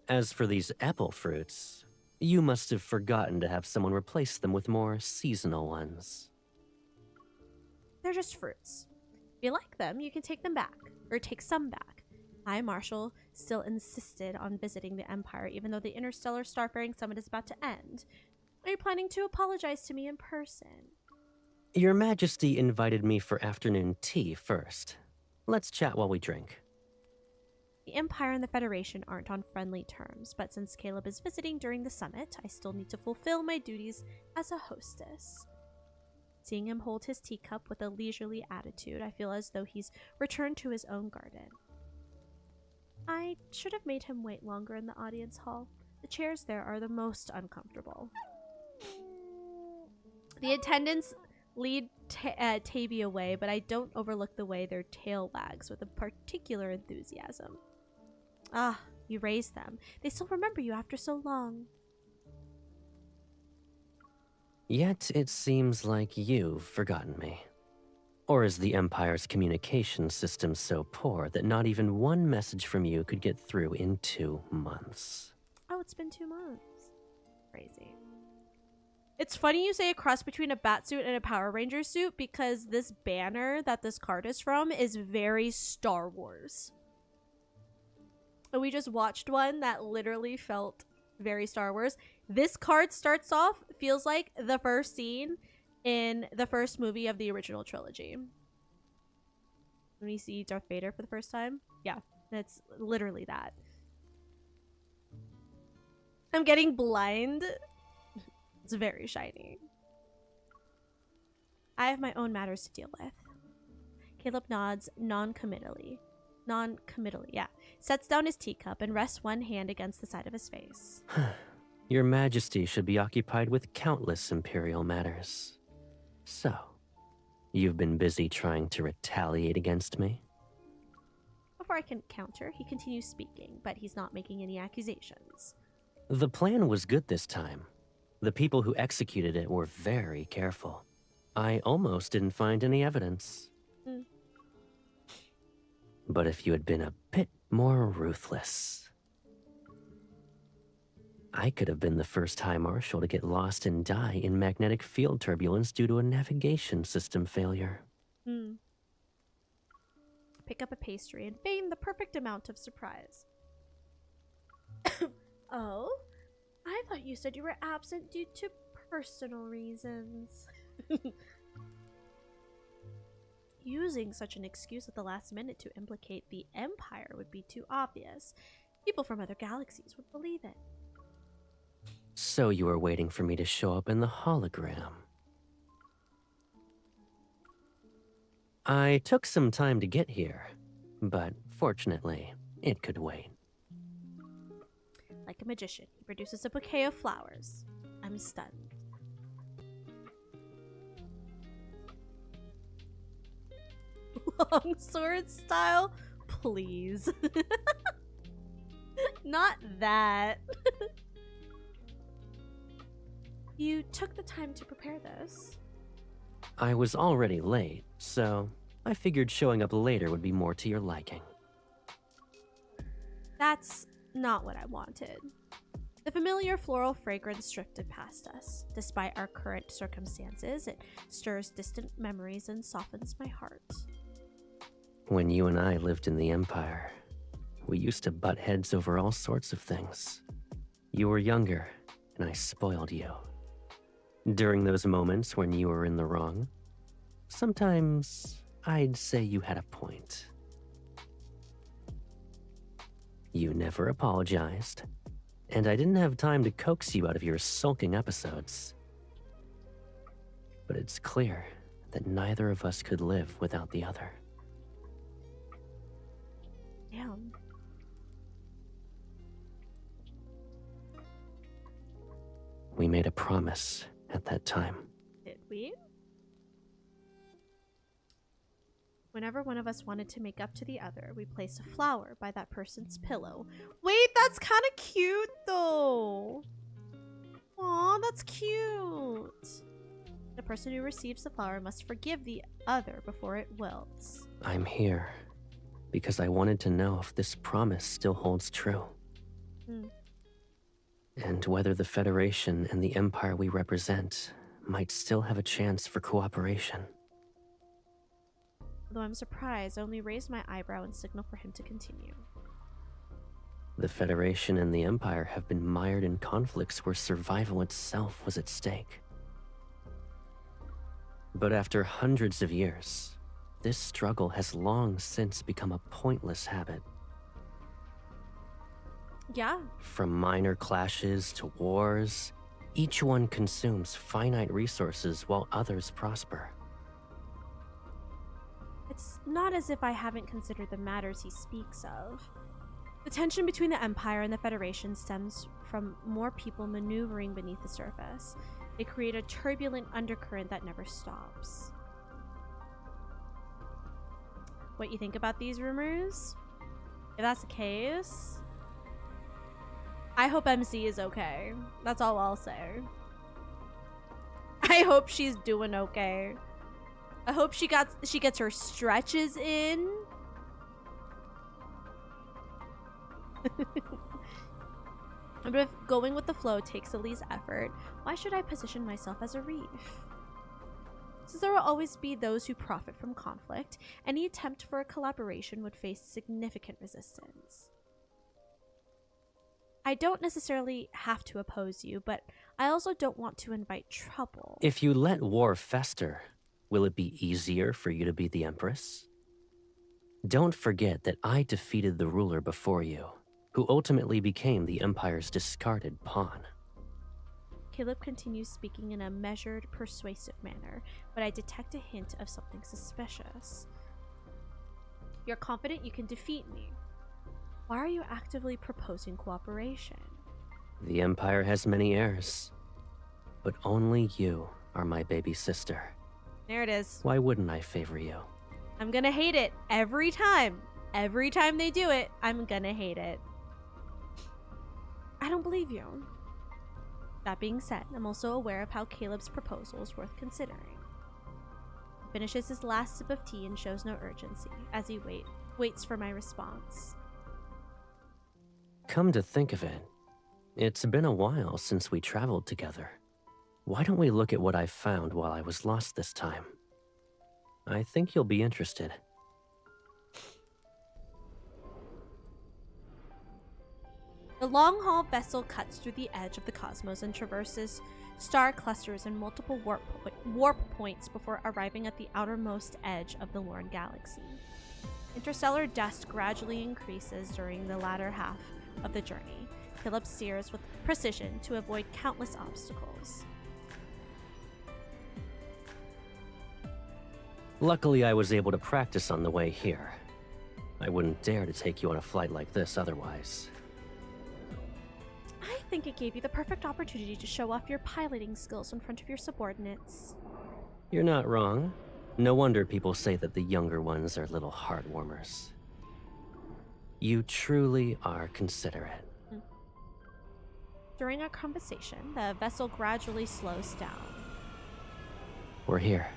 As for these apple fruits, you must have forgotten to have someone replace them with more seasonal ones. They're just fruits. If you like them, you can take them back. Or take some back. High Marshal still insisted on visiting the Empire, even though the Interstellar Starfaring Summit is about to end. Are you planning to apologize to me in person? Your Majesty invited me for afternoon tea first. Let's chat while we drink. The Empire and the Federation aren't on friendly terms, but since Caleb is visiting during the summit, I still need to fulfill my duties as a hostess. Seeing him hold his teacup with a leisurely attitude, I feel as though he's returned to his own garden. I should have made him wait longer in the audience hall. The chairs there are the most uncomfortable. The attendants lead Taby away, but I don't overlook the way their tail wags with a particular enthusiasm. Ah, you raised them. They still remember you after so long. Yet it seems like you've forgotten me. Or is the Empire's communication system so poor that not even one message from you could get through in 2 months? Oh, it's been 2 months. Crazy. It's funny you say a cross between a Batsuit and a Power Ranger suit because this banner that this card is from is very Star Wars. And we just watched one that literally felt very Star Wars. This card starts off, feels like the first scene in the first movie of the original trilogy. When you see Darth Vader for the first time. Yeah, that's literally that. I'm getting blind. It's very shiny. I have my own matters to deal with. Caleb nods non-committally, yeah. Sets down his teacup and rests one hand against the side of his face. Your Majesty should be occupied with countless Imperial matters. So, you've been busy trying to retaliate against me? Before I can counter, he continues speaking, but he's not making any accusations. The plan was good this time. The people who executed it were very careful. I almost didn't find any evidence. But if you had been a bit more ruthless, I could have been the first High Marshal to get lost and die in magnetic field turbulence due to a navigation system failure. Pick up a pastry and feign the perfect amount of surprise. Oh? I've thought you said you were absent due to personal reasons. Using such an excuse at the last minute to implicate the Empire would be too obvious. People from other galaxies would believe it. So you were waiting for me to show up in the hologram. I took some time to get here, but fortunately, it could wait. Like a magician, he produces a bouquet of flowers. I'm stunned. Long sword style? Please. Not that. You took the time to prepare this. I was already late, so I figured showing up later would be more to your liking. That's not what I wanted. The familiar floral fragrance drifted past us. Despite our current circumstances, it stirs distant memories and softens my heart. When you and I lived in the Empire, we used to butt heads over all sorts of things. You were younger, and I spoiled you. During those moments when you were in the wrong, sometimes I'd say you had a point. You never apologized, and I didn't have time to coax you out of your sulking episodes. But it's clear that neither of us could live without the other. Damn. We made a promise at that time. Did we? Whenever one of us wanted to make up to the other, we placed a flower by that person's pillow. Wait, that's kind of cute though. Aw, that's cute. The person who receives the flower must forgive the other before it wilts. I'm here because I wanted to know if this promise still holds true. And whether the Federation and the Empire we represent might still have a chance for cooperation. Although I'm surprised, I only raised my eyebrow and signaled for him to continue. The Federation and the Empire have been mired in conflicts where survival itself was at stake. But after hundreds of years, this struggle has long since become a pointless habit. Yeah. From minor clashes to wars, each one consumes finite resources while others prosper. It's not as if I haven't considered the matters he speaks of. The tension between the Empire and the Federation stems from more people maneuvering beneath the surface. They create a turbulent undercurrent that never stops. What you think about these rumors? If that's the case, I hope MC is okay. That's all I'll say. I hope she's doing okay. I hope she gets her stretches in. But if going with the flow takes the least effort, why should I position myself as a reef? Since there will always be those who profit from conflict, any attempt for a collaboration would face significant resistance. I don't necessarily have to oppose you, but I also don't want to invite trouble. If you let war fester, will it be easier for you to be the Empress? Don't forget that I defeated the ruler before you, who ultimately became the Empire's discarded pawn. Caleb continues speaking in a measured, persuasive manner, but I detect a hint of something suspicious. You're confident you can defeat me. Why are you actively proposing cooperation? The Empire has many heirs, but only you are my baby sister. There it is. Why wouldn't I favor you? I'm gonna hate it every time. Every time they do it, I'm gonna hate it. I don't believe you. That being said, I'm also aware of how Caleb's proposal is worth considering. He finishes his last sip of tea and shows no urgency as he waits for my response. Come to think of it, it's been a while since we traveled together. Why don't we look at what I found while I was lost this time? I think you'll be interested. The long-haul vessel cuts through the edge of the cosmos and traverses star clusters and multiple warp points before arriving at the outermost edge of the Lorne galaxy. Interstellar dust gradually increases during the latter half of the journey. Caleb steers with precision to avoid countless obstacles. Luckily, I was able to practice on the way here. I wouldn't dare to take you on a flight like this otherwise. I think it gave you the perfect opportunity to show off your piloting skills in front of your subordinates. You're not wrong. No wonder people say that the younger ones are little heartwarmers. You truly are considerate. During our conversation, the vessel gradually slows down. We're here.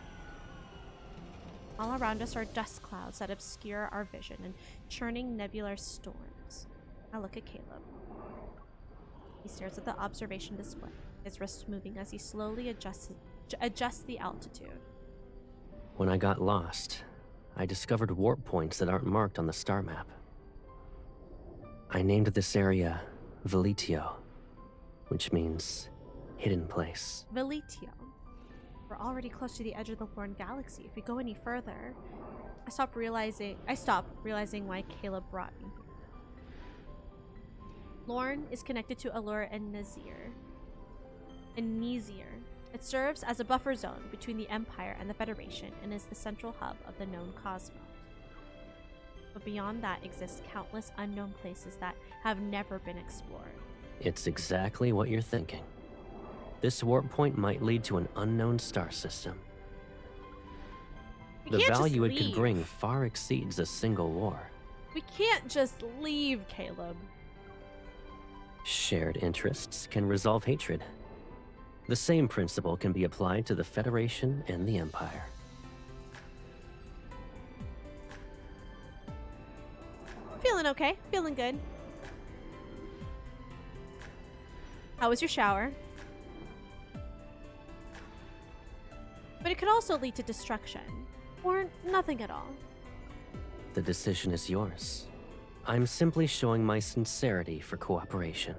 All around us are dust clouds that obscure our vision and churning nebular storms. I look at Caleb. He stares at the observation display, his wrist moving as he slowly adjusts the altitude. When I got lost, I discovered warp points that aren't marked on the star map. I named this area Velitio, which means hidden place. Velitio. We're already close to the edge of the Lorne galaxy. If we go any further, I stop realizing why Caleb brought me here. Lorne is connected to Allure and Nazir. It serves as a buffer zone between the Empire and the Federation and is the central hub of the known cosmos. But beyond that exist countless unknown places that have never been explored. It's exactly what you're thinking. This warp point might lead to an unknown star system. We The can't just value it could leave. bring far exceeds a single war. We can't just leave, Caleb. Shared interests can resolve hatred. The same principle can be applied to the Federation and the Empire. Feeling okay. Feeling good. How was your shower? But it could also lead to destruction. Or nothing at all. The decision is yours. I'm simply showing my sincerity for cooperation.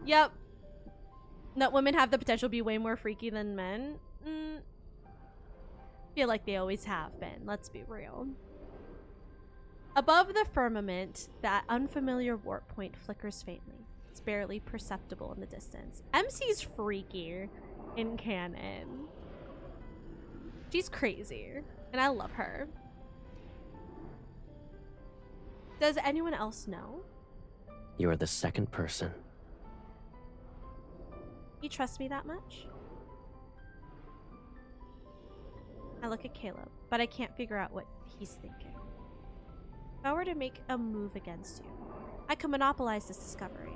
Yep. That women have the potential to be way more freaky than men. Feel like they always have been, let's be real. Above the firmament, that unfamiliar warp point flickers faintly. It's barely perceptible in the distance. MC's freaky in canon. She's crazy, and I love her. Does anyone else know? You're the second person. You trust me that much? I look at Caleb, but I can't figure out what he's thinking. If I were to make a move against you, I could monopolize this discovery.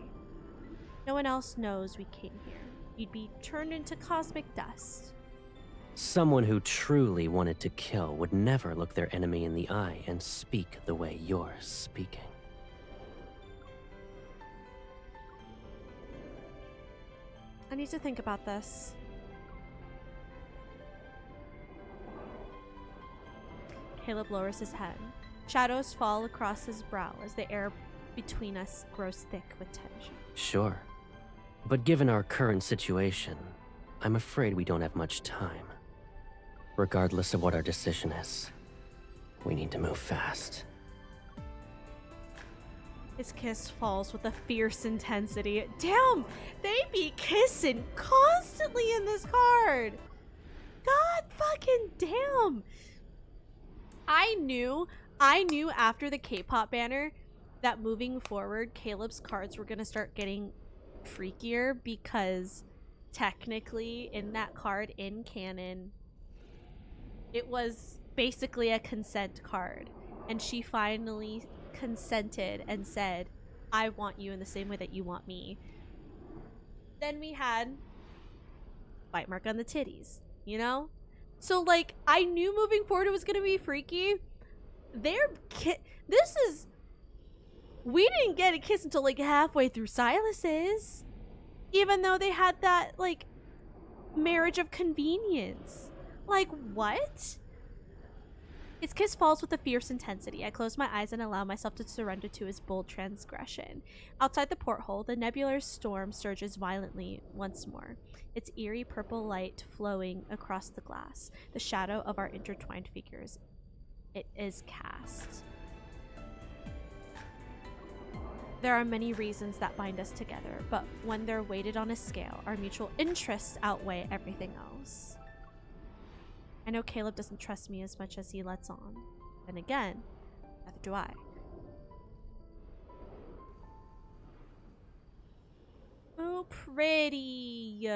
No one else knows we came here. You'd be turned into cosmic dust. Someone who truly wanted to kill would never look their enemy in the eye and speak the way you're speaking. I need to think about this. Caleb lowers his head. Shadows fall across his brow as the air between us grows thick with tension. Sure. But given our current situation, I'm afraid we don't have much time. Regardless of what our decision is, we need to move fast. His kiss falls with a fierce intensity. Damn! They be kissing constantly in this card! God fucking damn! I knew after the K-pop banner that moving forward, Caleb's cards were gonna start getting freakier because technically in that card in canon, it was basically a consent card. And she finally consented and said, I want you in the same way that you want me. Then we had bite mark on the titties, you know? So like, I knew moving forward it was gonna be freaky. We didn't get a kiss until like halfway through Silas's. Even though they had that like marriage of convenience. Like, what? His kiss falls with a fierce intensity. I close my eyes and allow myself to surrender to his bold transgression. Outside the porthole, the nebular storm surges violently once more, its eerie purple light flowing across the glass, the shadow of our intertwined figures. It is cast. There are many reasons that bind us together, but when they're weighted on a scale, our mutual interests outweigh everything else. I know Caleb doesn't trust me as much as he lets on. Then again, neither do I. Oh, pretty.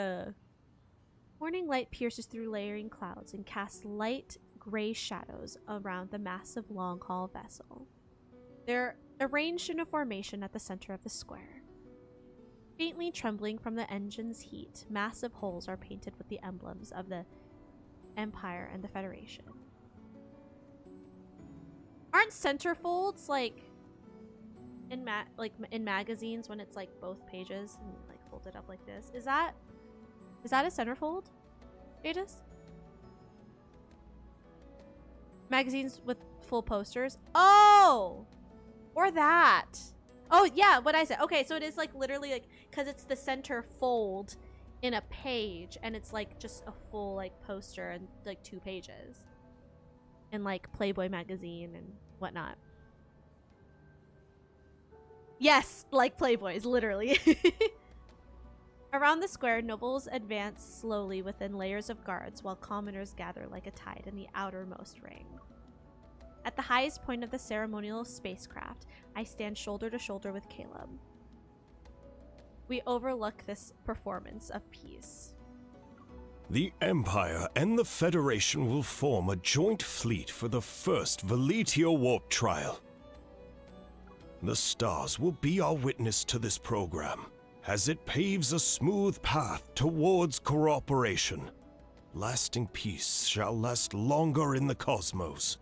Morning light pierces through layering clouds and casts light gray shadows around the massive long haul vessel. They're arranged in a formation at the center of the square. Faintly trembling from the engine's heat, massive holes are painted with the emblems of the Empire and the Federation. Aren't centerfolds like in magazines when it's like both pages and like folded up like this? Is that a centerfold, Jadis? Magazines with full posters? Oh! Or that. Oh yeah, what I said. Okay, so it is like literally like, because it's the center fold in a page and it's like just a full like poster and like 2 pages in like Playboy magazine and whatnot. Yes, like Playboys, literally. Around the square, nobles advance slowly within layers of guards while commoners gather like a tide in the outermost ring. At the highest point of the ceremonial spacecraft, I stand shoulder to shoulder with Caleb. We overlook this performance of peace. The Empire and the Federation will form a joint fleet for the first Veletio warp trial. The stars will be our witness to this program, as it paves a smooth path towards cooperation. Lasting peace shall last longer in the cosmos.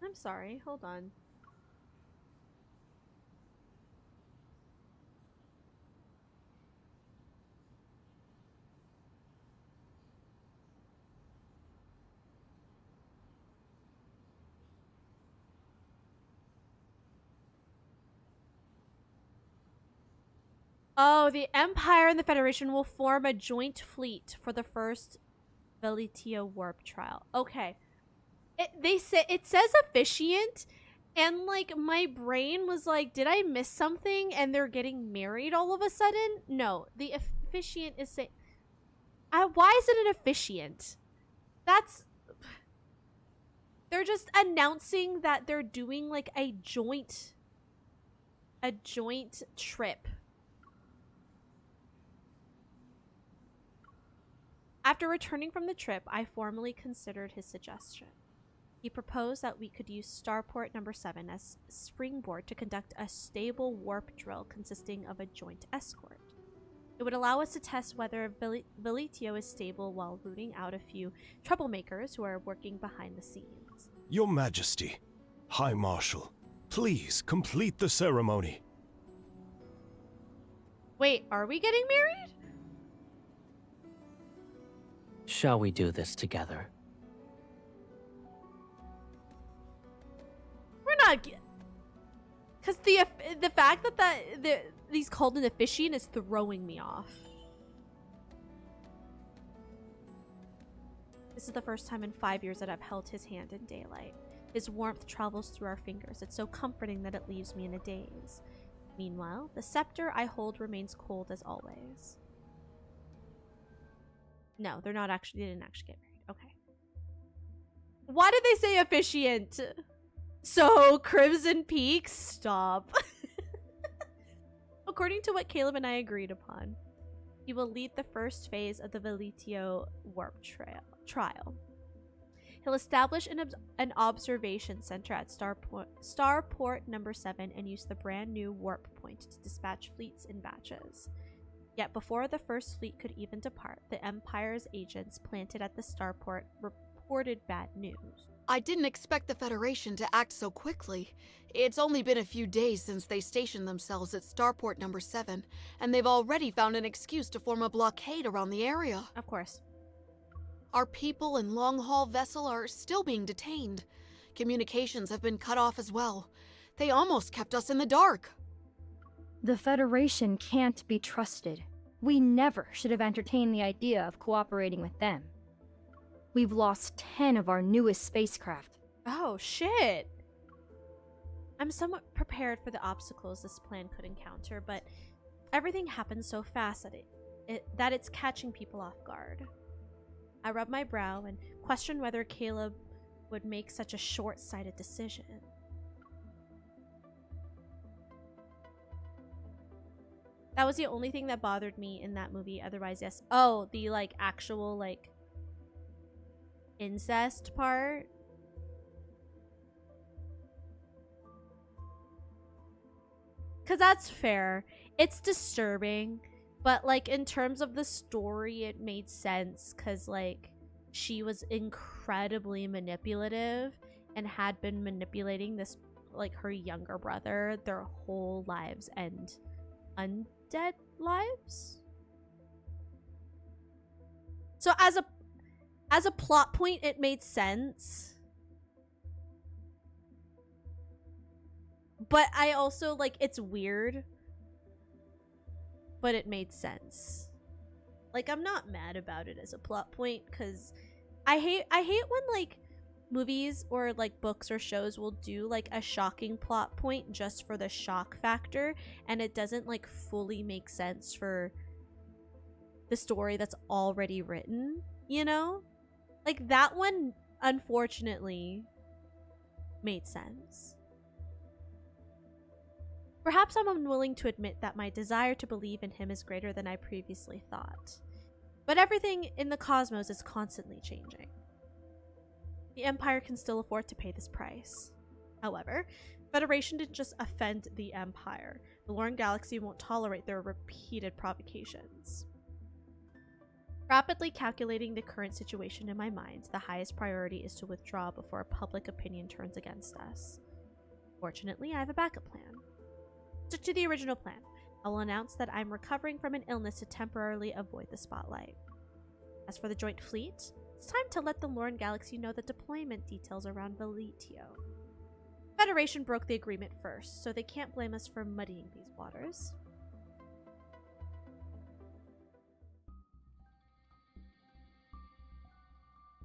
I'm sorry, hold on. Oh, the Empire and the Federation will form a joint fleet for the first Veletio warp trial. Okay. It says officiant, and like my brain was like, did I miss something? And they're getting married all of a sudden? No, the officiant is saying. Why is it an officiant? They're just announcing that they're doing like a joint trip. After returning from the trip, I formally considered his suggestion. He proposed that we could use Starport number 7 as springboard to conduct a stable warp drill consisting of a joint escort. It would allow us to test whether Veletio is stable while rooting out a few troublemakers who are working behind the scenes. Your Majesty, High Marshal, please complete the ceremony. Wait, are we getting married? Shall we do this together? We're not, because the fact that he's called an officiant is throwing me off. This is the first time in 5 years that I've held his hand in daylight. His warmth travels through our fingers. It's so comforting that it leaves me in a daze. Meanwhile, the scepter I hold remains cold as always. No, they didn't actually get married. Okay. Why did they say officiant? So, Crimson Peak? Stop. According to what Caleb and I agreed upon, he will lead the first phase of the Veletio warp trial. He'll establish an observation center at Starport number 7 and use the brand new warp point to dispatch fleets in batches. Yet before the first fleet could even depart, the Empire's agents planted at the starport reported bad news. I didn't expect the Federation to act so quickly. It's only been a few days since they stationed themselves at Starport number 7, and they've already found an excuse to form a blockade around the area. Of course. Our people and long-haul vessel are still being detained. Communications have been cut off as well. They almost kept us in the dark. The Federation can't be trusted. We never should have entertained the idea of cooperating with them. We've lost 10 of our newest spacecraft. Oh, shit. I'm somewhat prepared for the obstacles this plan could encounter, but everything happened so fast that it's catching people off guard. I rub my brow and question whether Caleb would make such a short-sighted decision. That was the only thing that bothered me in that movie. Otherwise, yes. Oh, the like actual like incest part. Cause that's fair. It's disturbing, but like in terms of the story, it made sense. Cause like she was incredibly manipulative and had been manipulating this like her younger brother their whole lives and undead lives. So as a plot point, it made sense. But I also like it's weird. But it made sense. Like I'm not mad about it as a plot point cuz I hate when like movies or like books or shows will do like a shocking plot point just for the shock factor and it doesn't like fully make sense for the story that's already written, you know? Like that one unfortunately made sense. Perhaps I'm unwilling to admit that my desire to believe in him is greater than I previously thought. But everything in the cosmos is constantly changing. The Empire can still afford to pay this price. However, Federation didn't just offend the Empire. The Lorne Galaxy won't tolerate their repeated provocations. Rapidly calculating the current situation in my mind, the highest priority is to withdraw before public opinion turns against us. Fortunately, I have a backup plan. Stick to the original plan. I will announce that I'm recovering from an illness to temporarily avoid the spotlight. As for the joint fleet, it's time to let the Lorne Galaxy know the deployment details around Veletio. Federation broke the agreement first, so they can't blame us for muddying these waters.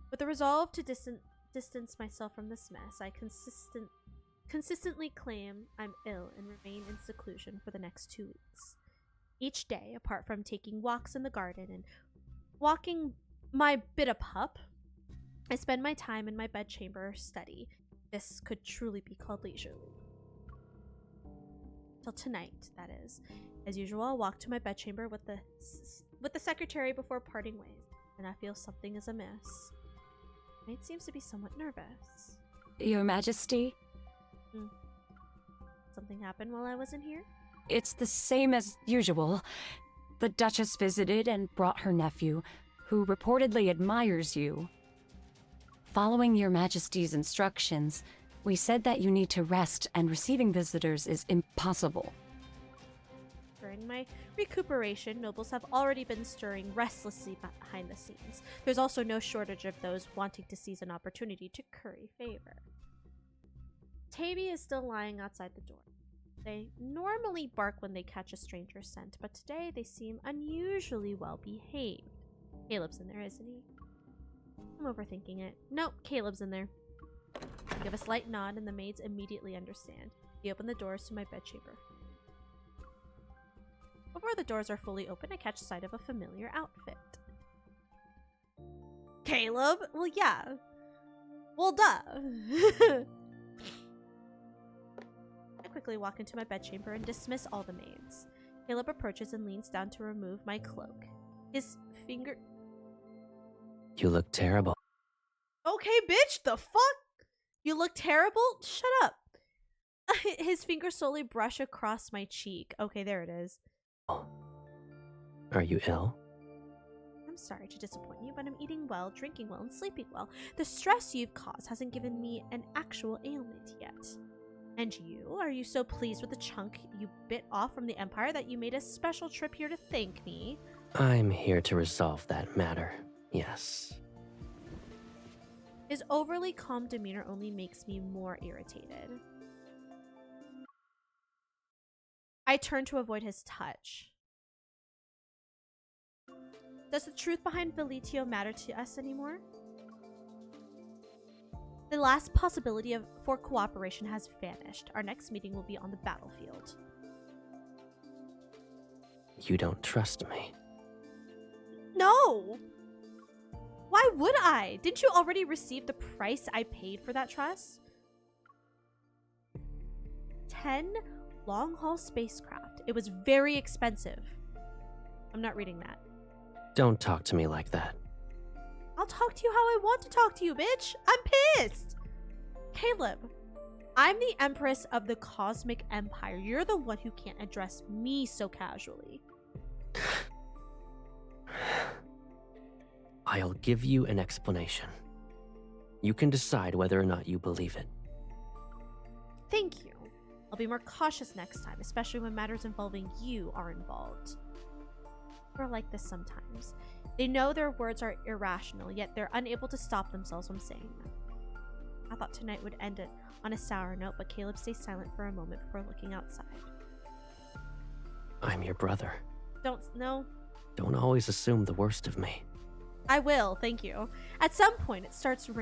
With the resolve to distance myself from this mess, I consistently claim I'm ill and remain in seclusion for the next 2 weeks. Each day, apart from taking walks in the garden and walking my bit of pup, I spend my time in my bedchamber study. This could truly be called leisurely. Till tonight, that is. As usual, I'll walk to my bedchamber with the secretary before parting ways, and I feel something is amiss. The maid seems to be somewhat nervous. Your Majesty? Something happened while I wasn't here? It's the same as usual. The Duchess visited and brought her nephew, who reportedly admires you. Following your Majesty's instructions, we said that you need to rest and receiving visitors is impossible. During my recuperation, nobles have already been stirring restlessly behind the scenes. There's also no shortage of those wanting to seize an opportunity to curry favor. Tavy is still lying outside the door. They normally bark when they catch a stranger's scent, but today they seem unusually well behaved. Caleb's in there, isn't he? I'm overthinking it. Nope, Caleb's in there. I give a slight nod and the maids immediately understand. They open the doors to my bedchamber. Before the doors are fully open, I catch sight of a familiar outfit. Caleb? Well, yeah. Well, duh. I quickly walk into my bedchamber and dismiss all the maids. Caleb approaches and leans down to remove my cloak. His finger... You look terrible. Okay, bitch, the fuck? You look terrible? Shut up. His fingers slowly brush across my cheek. Okay, there it is. Are you ill? I'm I'm sorry to disappoint you, but I'm eating well, drinking well, and sleeping well. The stress you've caused hasn't given me an actual ailment yet. And you? Are you so pleased with the chunk you bit off from the Empire that you made a special trip here to thank me? I'm here to resolve that matter, yes. His overly calm demeanor only makes me more irritated. I turn to avoid his touch. Does the truth behind Veletio matter to us anymore? The last possibility for cooperation has vanished. Our next meeting will be on the battlefield. You don't trust me. No! Why would I? Didn't you already receive the price I paid for that trust? 10 long-haul spacecraft. It was very expensive. I'm not reading that. Don't talk to me like that. I'll talk to you how I want to talk to you, bitch. I'm pissed. Caleb, I'm the Empress of the Cosmic Empire. You're the one who can't address me so casually. I'll give you an explanation. You can decide whether or not you believe it. Thank you. I'll be more cautious next time, especially when matters involving you are involved. We're like this sometimes. They know their words are irrational, yet they're unable to stop themselves from saying them. I thought tonight would end it on a sour note, but Caleb stays silent for a moment before looking outside. I'm your brother. No. Don't always assume the worst of me. I will, thank you. At some point, it started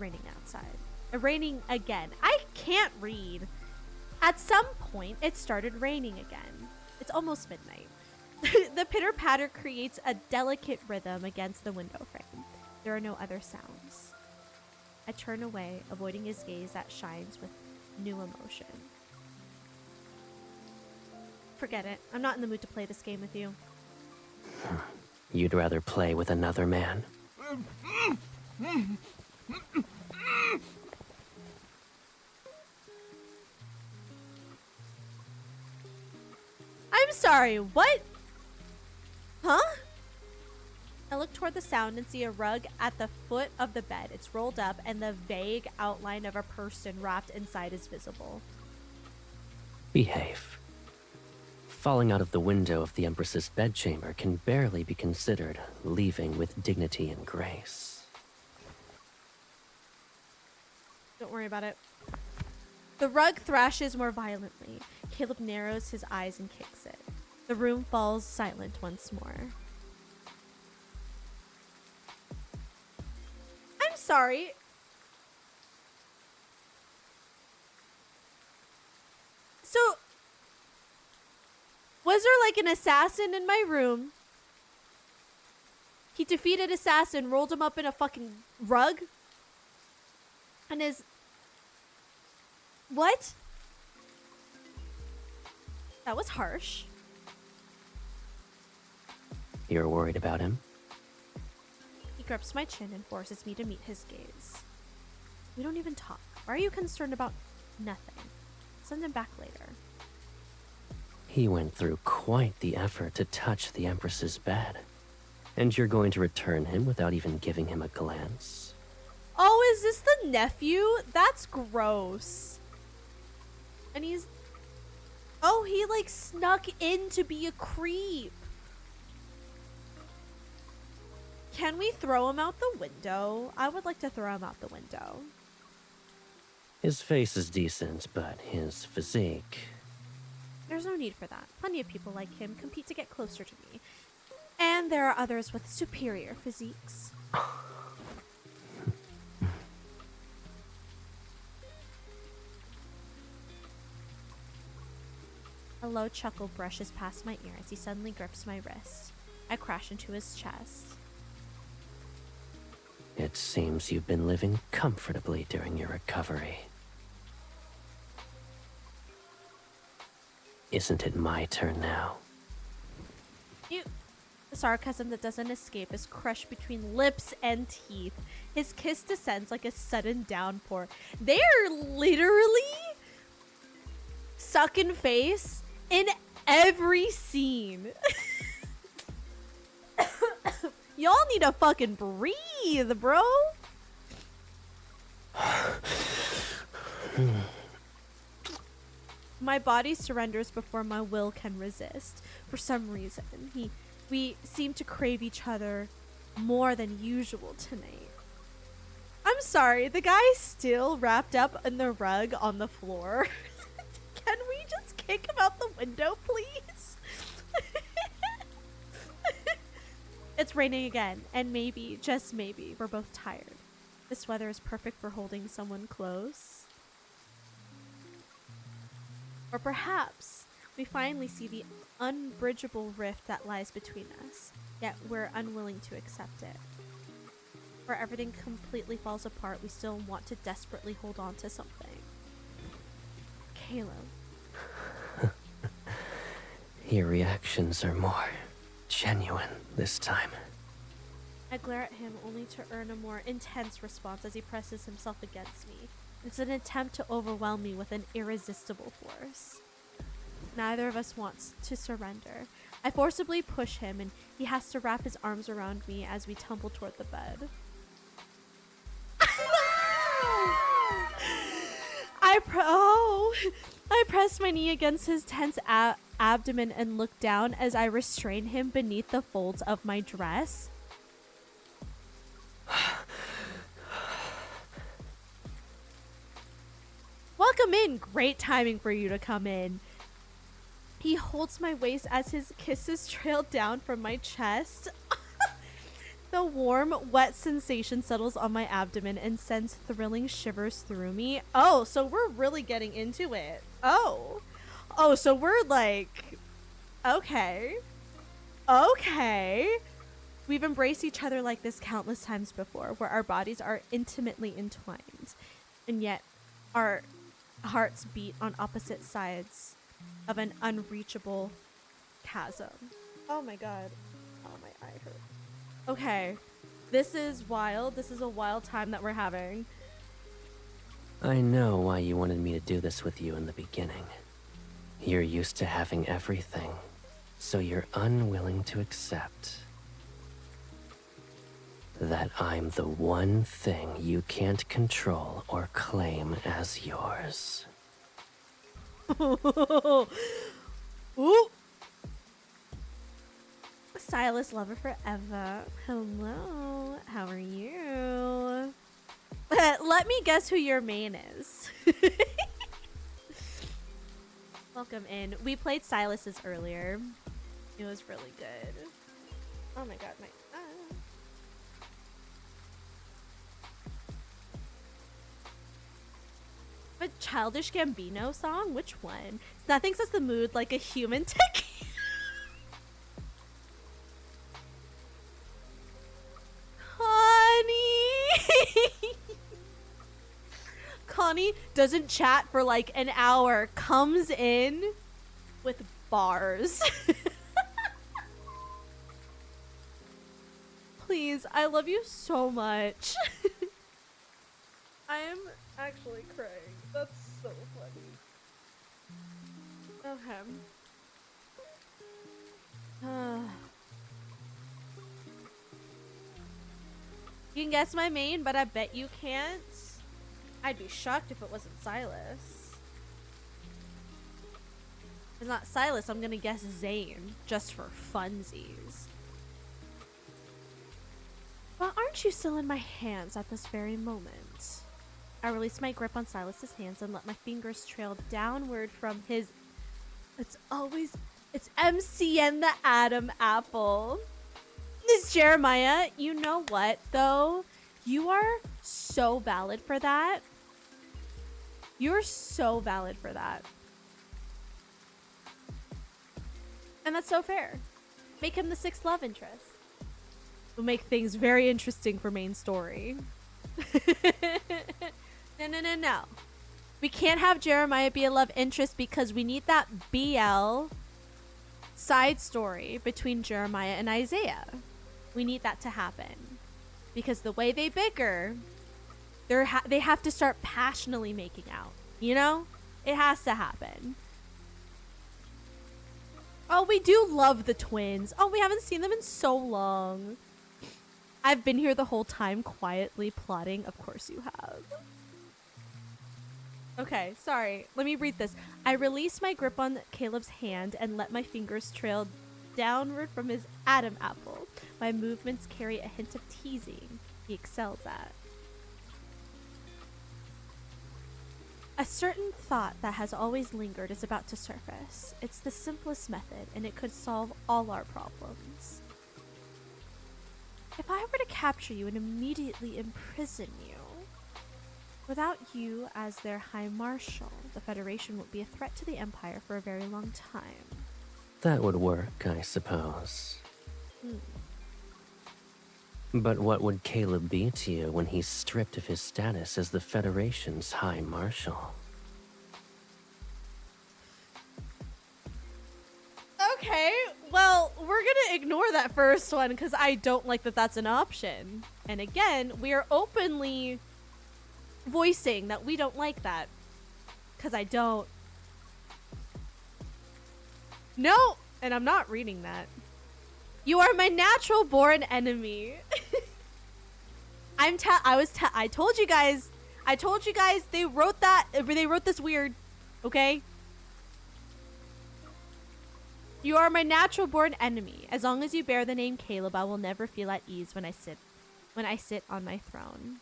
raining outside. Raining again. I can't read. At some point, it started raining again. It's almost midnight. The pitter-patter creates a delicate rhythm against the window frame. There are no other sounds. I turn away, avoiding his gaze that shines with new emotion. Forget it. I'm not in the mood to play this game with you. You'd rather play with another man. I'm sorry, what? Huh? I look toward the sound and see a rug at the foot of the bed. It's rolled up and the vague outline of a person wrapped inside is visible. Behave. Falling out of the window of the Empress's bedchamber can barely be considered leaving with dignity and grace. Don't worry about it. The rug thrashes more violently. Caleb narrows his eyes and kicks it. The room falls silent once more. I'm sorry. So, was there like an assassin in my room? He defeated assassin, rolled him up in a fucking rug? And his... What? That was harsh. You're worried about him? He grips my chin and forces me to meet his gaze. We don't even talk. Why are you concerned about nothing? Send him back later. He went through quite the effort to touch the Empress's bed. And you're going to return him without even giving him a glance? Oh, is this the nephew? That's gross. And he's... Oh, he like snuck in to be a creep. Can we throw him out the window? I would like to throw him out the window. His face is decent, but his physique... There's no need for that. Plenty of people like him compete to get closer to me. And there are others with superior physiques. A low chuckle brushes past my ear as he suddenly grips my wrist. I crash into his chest. It seems you've been living comfortably during your recovery. Isn't it my turn now? The sarcasm that doesn't escape is crushed between lips and teeth. His kiss descends like a sudden downpour. They are literally sucking face in every scene. Y'all need to fucking breathe, bro. My body surrenders before my will can resist. For some reason, we seem to crave each other more than usual tonight. I'm sorry, the guy's still wrapped up in the rug on the floor. Can we just kick him out the window, please? It's raining again, and maybe, just maybe, we're both tired. This weather is perfect for holding someone close. Or perhaps we finally see the unbridgeable rift that lies between us, yet we're unwilling to accept it. Where everything completely falls apart, we still want to desperately hold on to something. Caleb. Your reactions are more genuine this time. I glare at him only to earn a more intense response as he presses himself against me. It's an attempt to overwhelm me with an irresistible force. Neither of us wants to surrender. I forcibly push him and he has to wrap his arms around me as we tumble toward the bed. I press my knee against his tense abdomen and look down as I restrain him beneath the folds of my dress. Welcome in. Great timing for you to come in. He holds my waist as his kisses trail down from my chest. The warm, wet sensation settles on my abdomen and sends thrilling shivers through me. Oh, so we're really getting into it. Oh, so we're like, okay. We've embraced each other like this countless times before, where our bodies are intimately entwined, and yet our hearts beat on opposite sides of an unreachable chasm. Oh my god. Oh, my eye hurt. Okay, this is wild. This is a wild time that we're having. I know why you wanted me to do this with you in the beginning. You're used to having everything, so you're unwilling to accept that I'm the one thing you can't control or claim as yours. Ooh. Silas lover forever. Hello, how are you? Let me guess who your main is. Welcome in. We played Silas's earlier. It was really good. Oh my god, my a Childish Gambino song? Which one? Nothing sets the mood like a human tick. Connie doesn't chat for like an hour, comes in with bars. Please, I love you so much. I am actually crying. That's so funny. Okay. You can guess my main, but I bet you can't. I'd be shocked if it wasn't Silas. If it's not Silas, I'm gonna guess Zane, just for funsies. But aren't you still in my hands at this very moment? I release my grip on Silas's hands and let my fingers trail downward from his... It's MC and the Adam Apple. This Jeremiah, you know what, though? You are so valid for that. You're so valid for that. And that's so fair. Make him the sixth love interest. We'll make things very interesting for main story. No. We can't have Jeremiah be a love interest because we need that BL side story between Jeremiah and Isaiah. We need that to happen. Because the way they bicker, they have to start passionately making out. You know? It has to happen. Oh, we do love the twins. Oh, we haven't seen them in so long. I've been here the whole time quietly plotting. Of course you have. Okay, sorry. Let me read this. I release my grip on Caleb's hand and let my fingers trail downward from his Adam apple. My movements carry a hint of teasing he excels at. A certain thought that has always lingered is about to surface. It's the simplest method, and it could solve all our problems. If I were to capture you and immediately imprison you, without you as their High Marshal, the Federation would be a threat to the Empire for a very long time. That would work, I suppose. But what would Caleb be to you when he's stripped of his status as the Federation's High Marshal? Okay, well, we're gonna ignore that first one because I don't like that that's an option. And again, we are openly voicing that we don't like that. Because I don't. No! And I'm not reading that. You are my natural born enemy. I told you guys they wrote this weird, okay? You are my natural born enemy. As long as you bear the name Caleb, I will never feel at ease when I sit on my throne.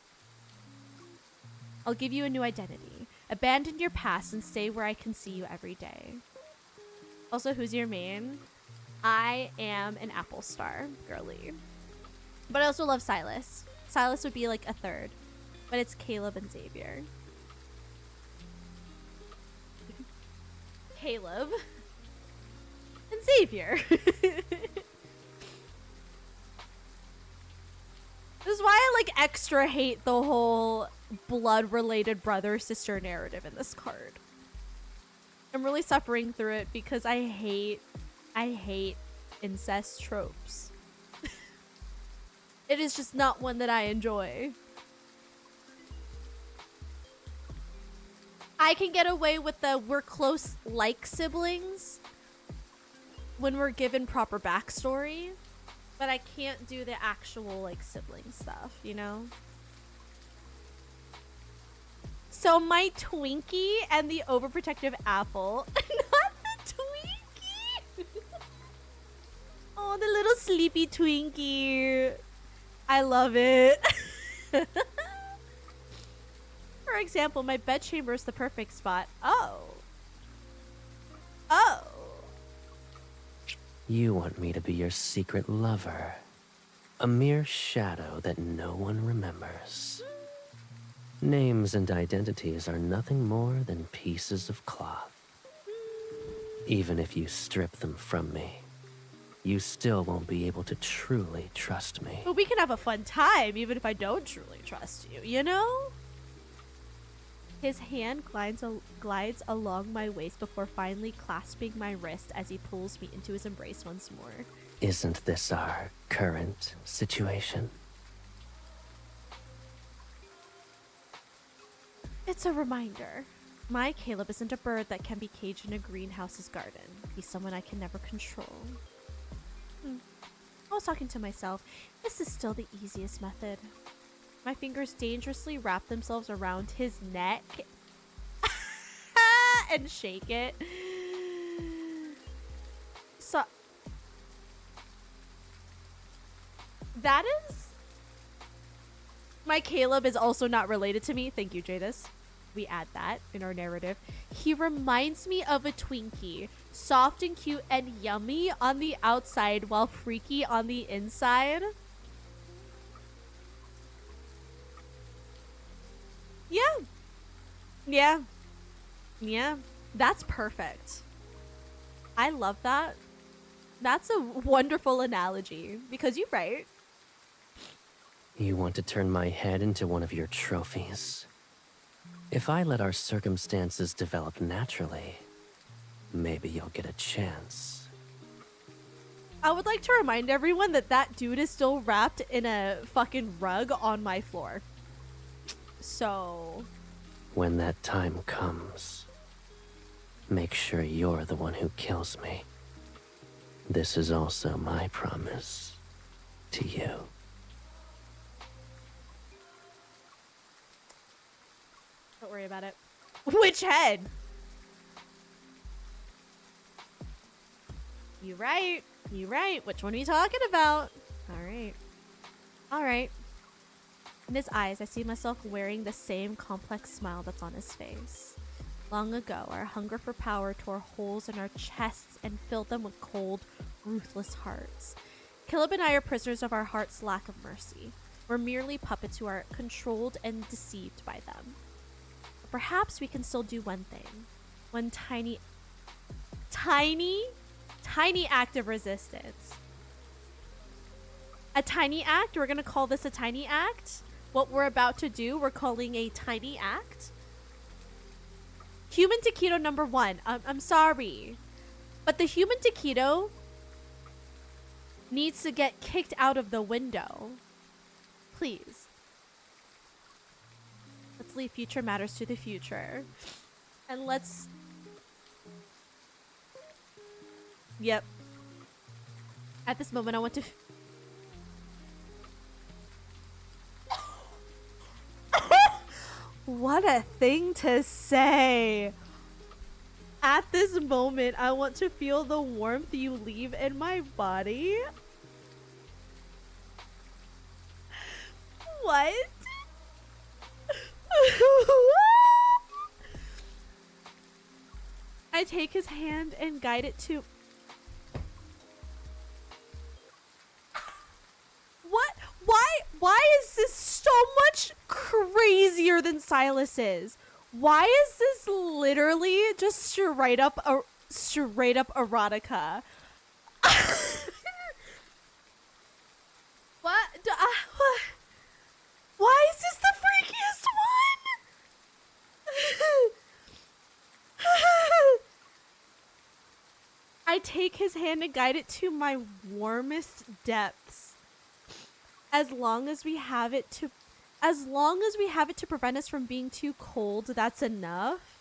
I'll give you a new identity. Abandon your past and stay where I can see you every day. Also, who's your main? I am an Apple Star girly. But I also love Silas. Silas would be like a third. But it's Caleb and Xavier. Caleb and Xavier. This is why I like extra hate the whole blood-related brother-sister narrative in this card. I'm really suffering through it because I hate incest tropes. It is just not one that I enjoy. I can get away with the we're close like siblings when we're given proper backstory, but I can't do the actual like sibling stuff, you know? So my Twinkie and the overprotective apple. Not the Twinkie! Oh, the little sleepy Twinkie. I love it. For example, my bedchamber is the perfect spot. Oh. Oh. You want me to be your secret lover. A mere shadow that no one remembers. Names and identities are nothing more than pieces of cloth. Even if you strip them from me, you still won't be able to truly trust me. But we can have a fun time even if I don't truly trust you, you know? His hand glides along my waist before finally clasping my wrist as he pulls me into his embrace once more. Isn't this our current situation? It's a reminder. My Caleb isn't a bird that can be caged in a greenhouse's garden. He's someone I can never control. I was talking to myself. This is still the easiest method. My fingers dangerously wrap themselves around his neck and shake it. So that is... My Caleb is also not related to me. Thank you, Jadis. We add that in our narrative. He reminds me of a Twinkie. Soft and cute and yummy on the outside while freaky on the inside. Yeah. Yeah. Yeah. That's perfect. I love that. That's a wonderful analogy because you're right. You want to turn my head into one of your trophies. If I let our circumstances develop naturally, maybe you'll get a chance. I would like to remind everyone that that dude is still wrapped in a fucking rug on my floor. So... When that time comes, make sure you're the one who kills me. This is also my promise to you. worry about it. Which head? You right. You right. Which one are you talking about? Alright. Alright. In his eyes, I see myself wearing the same complex smile that's on his face. Long ago, our hunger for power tore holes in our chests and filled them with cold, ruthless hearts. Caleb and I are prisoners of our heart's lack of mercy. We're merely puppets who are controlled and deceived by them. But perhaps we can still do one thing. One tiny act of resistance. A tiny act? We're gonna call this a tiny act? What we're about to do, we're calling a tiny act? Human taquito number 1. I'm sorry. But the human taquito needs to get kicked out of the window. Please. Let's leave future matters to the future. And let's... Yep. At this moment, I want to... What a thing to say. At this moment, I want to feel the warmth you leave in my body. What? I take his hand and guide it to... What? Why is this so much crazier than Silas's? Why is this literally just straight up erotica? What? Why is this the freakiest one? I take his hand and guide it to my warmest depths. As long as we have it to prevent us from being too cold, that's enough.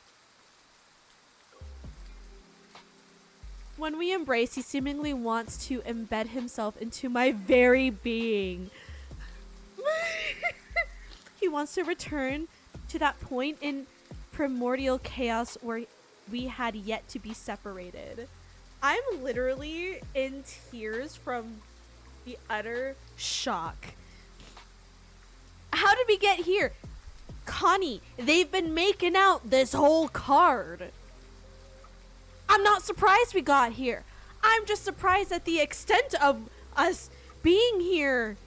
When we embrace, he seemingly wants to embed himself into my very being. He wants to return to that point in primordial chaos where we had yet to be separated. I'm literally in tears from the utter shock. How did we get here? Connie, they've been making out this whole card. I'm not surprised we got here. I'm just surprised at the extent of us being here.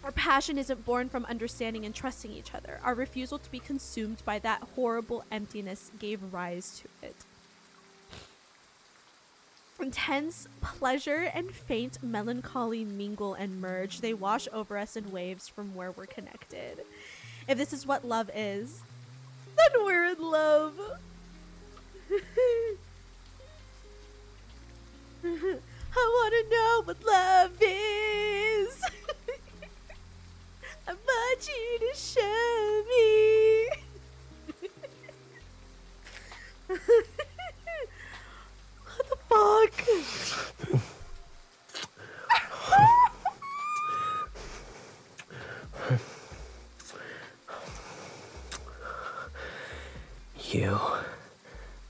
Our passion isn't born from understanding and trusting each other. Our refusal to be consumed by that horrible emptiness gave rise to it. Intense pleasure and faint melancholy mingle and merge. They wash over us in waves from where we're connected. If this is what love is, then we're in love. I want to know what love is. I want you to show me. What the fuck? You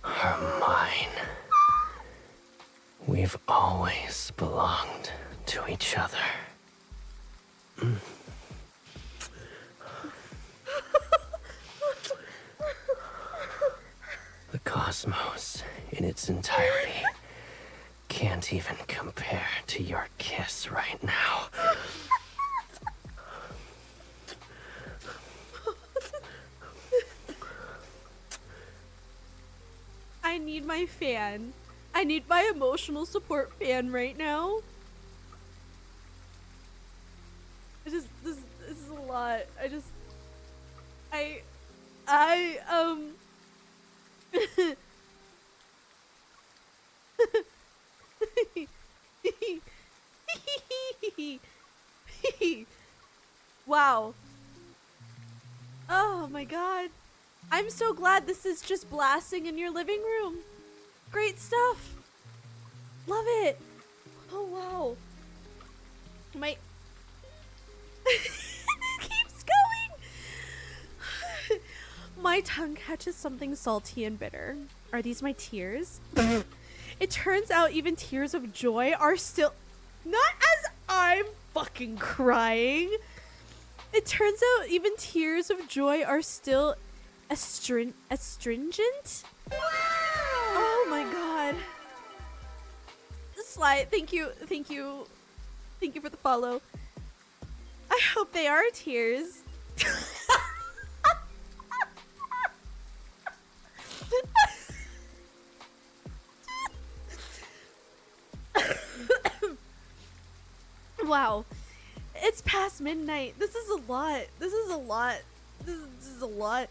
are mine. We've always belonged to each other. The cosmos in its entirety can't even compare to your kiss right now. I need my fan. I need my emotional support fan right now. This is a lot. Wow. Oh my god. I'm so glad this is just blasting in your living room. Great stuff. Love it. Oh wow. My it keeps going. My tongue catches something salty and bitter. Are these my tears? It turns out even tears of joy are still... Not as I'm fucking crying. It turns out even tears of joy are still astringent? Oh my god. Sly, thank you for the follow. I hope they are tears. Wow. It's past midnight. This is a lot. This is a lot. This is a lot.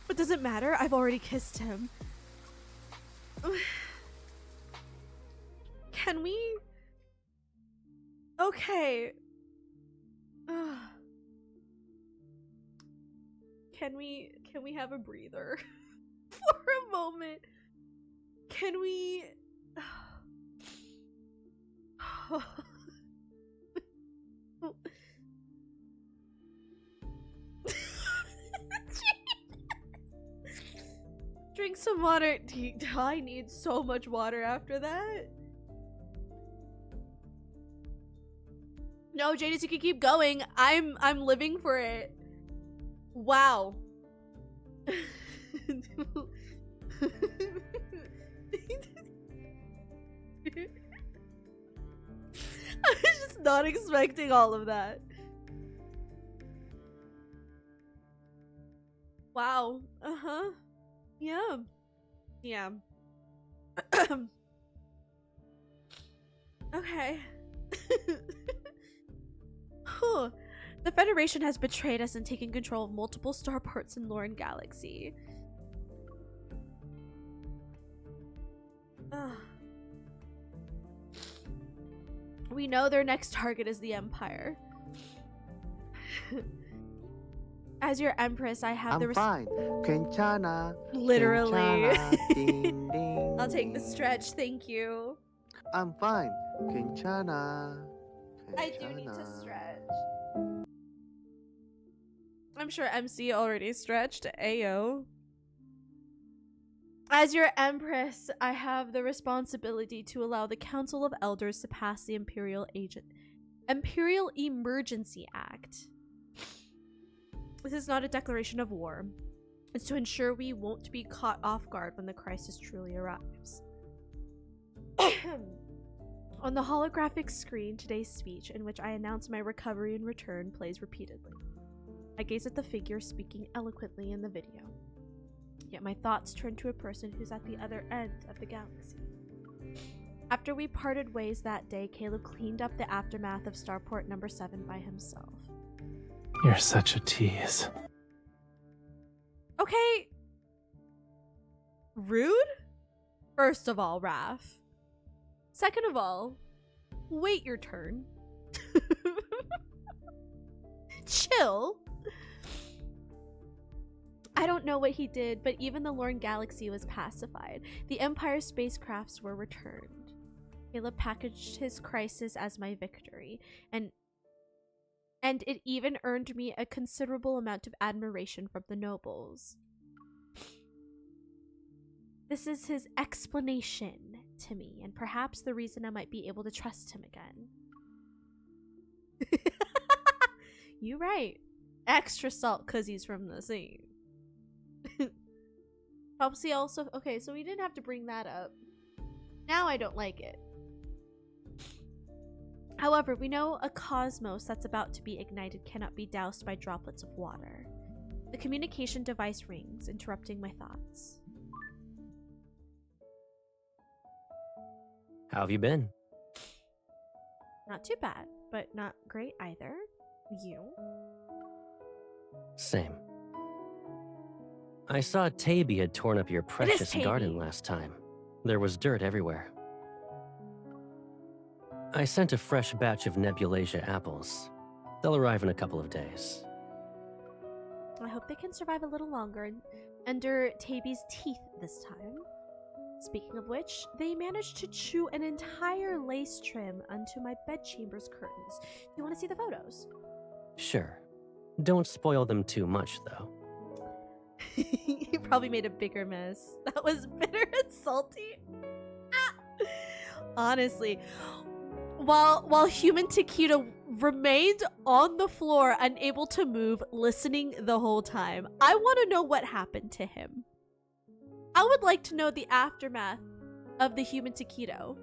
But does it matter? I've already kissed him. Can we? Okay. Can we have a breather for a moment? Can we? Drink some water. I need so much water after that. No, Jadis, you can keep going. I'm living for it. Wow. I was just not expecting all of that. Wow. Uh-huh. Yeah. Yeah. Okay. Whew. The Federation has betrayed us and taken control of multiple starports in Lauren Galaxy. Ugh. We know their next target is the Empire. As your Empress, I have I'm fine. Kenchana. Literally. Kenchana. Ding, ding. I'll take the stretch, thank you. I'm fine. Kenchana. I do need to stretch. I'm sure MC already stretched. Ayo. As your Empress, I have the responsibility to allow the Council of Elders to pass the Imperial Emergency Act. This is not a declaration of war. It's to ensure we won't be caught off guard when the crisis truly arrives. On the holographic screen, today's speech, in which I announce my recovery and return, plays repeatedly. I gaze at the figure speaking eloquently in the video. Yet my thoughts turn to a person who's at the other end of the galaxy. After we parted ways that day, Caleb cleaned up the aftermath of Starport number 7 by himself. You're such a tease. Okay. Rude? First of all, Raph. Second of all, wait your turn. Chill. I don't know what he did, but even the Lorne Galaxy was pacified. The Empire spacecrafts were returned. Caleb packaged his crisis as my victory, and it even earned me a considerable amount of admiration from the nobles. This is his explanation to me, and perhaps the reason I might be able to trust him again. You right. Extra salt because he's from the sea. Probably also... Okay, so we didn't have to bring that up. Now I don't like it. However, we know a cosmos that's about to be ignited cannot be doused by droplets of water. The communication device rings, interrupting my thoughts. How have you been? Not too bad, but not great either. You? Same. I saw Taby had torn up your precious Taby. garden last time. There was dirt everywhere. I sent a fresh batch of Nebulasia apples. They'll arrive in a couple of days. I hope they can survive a little longer under Taby's teeth this time. Speaking of which, they managed to chew an entire lace trim onto my bedchamber's curtains. Do you want to see the photos? Sure. Don't spoil them too much, though. He probably made a bigger mess. That was bitter and salty. Ah! Honestly. While human Taquito remained on the floor, unable to move, listening the whole time. I want to know what happened to him. I would like to know the aftermath of the human Taquito.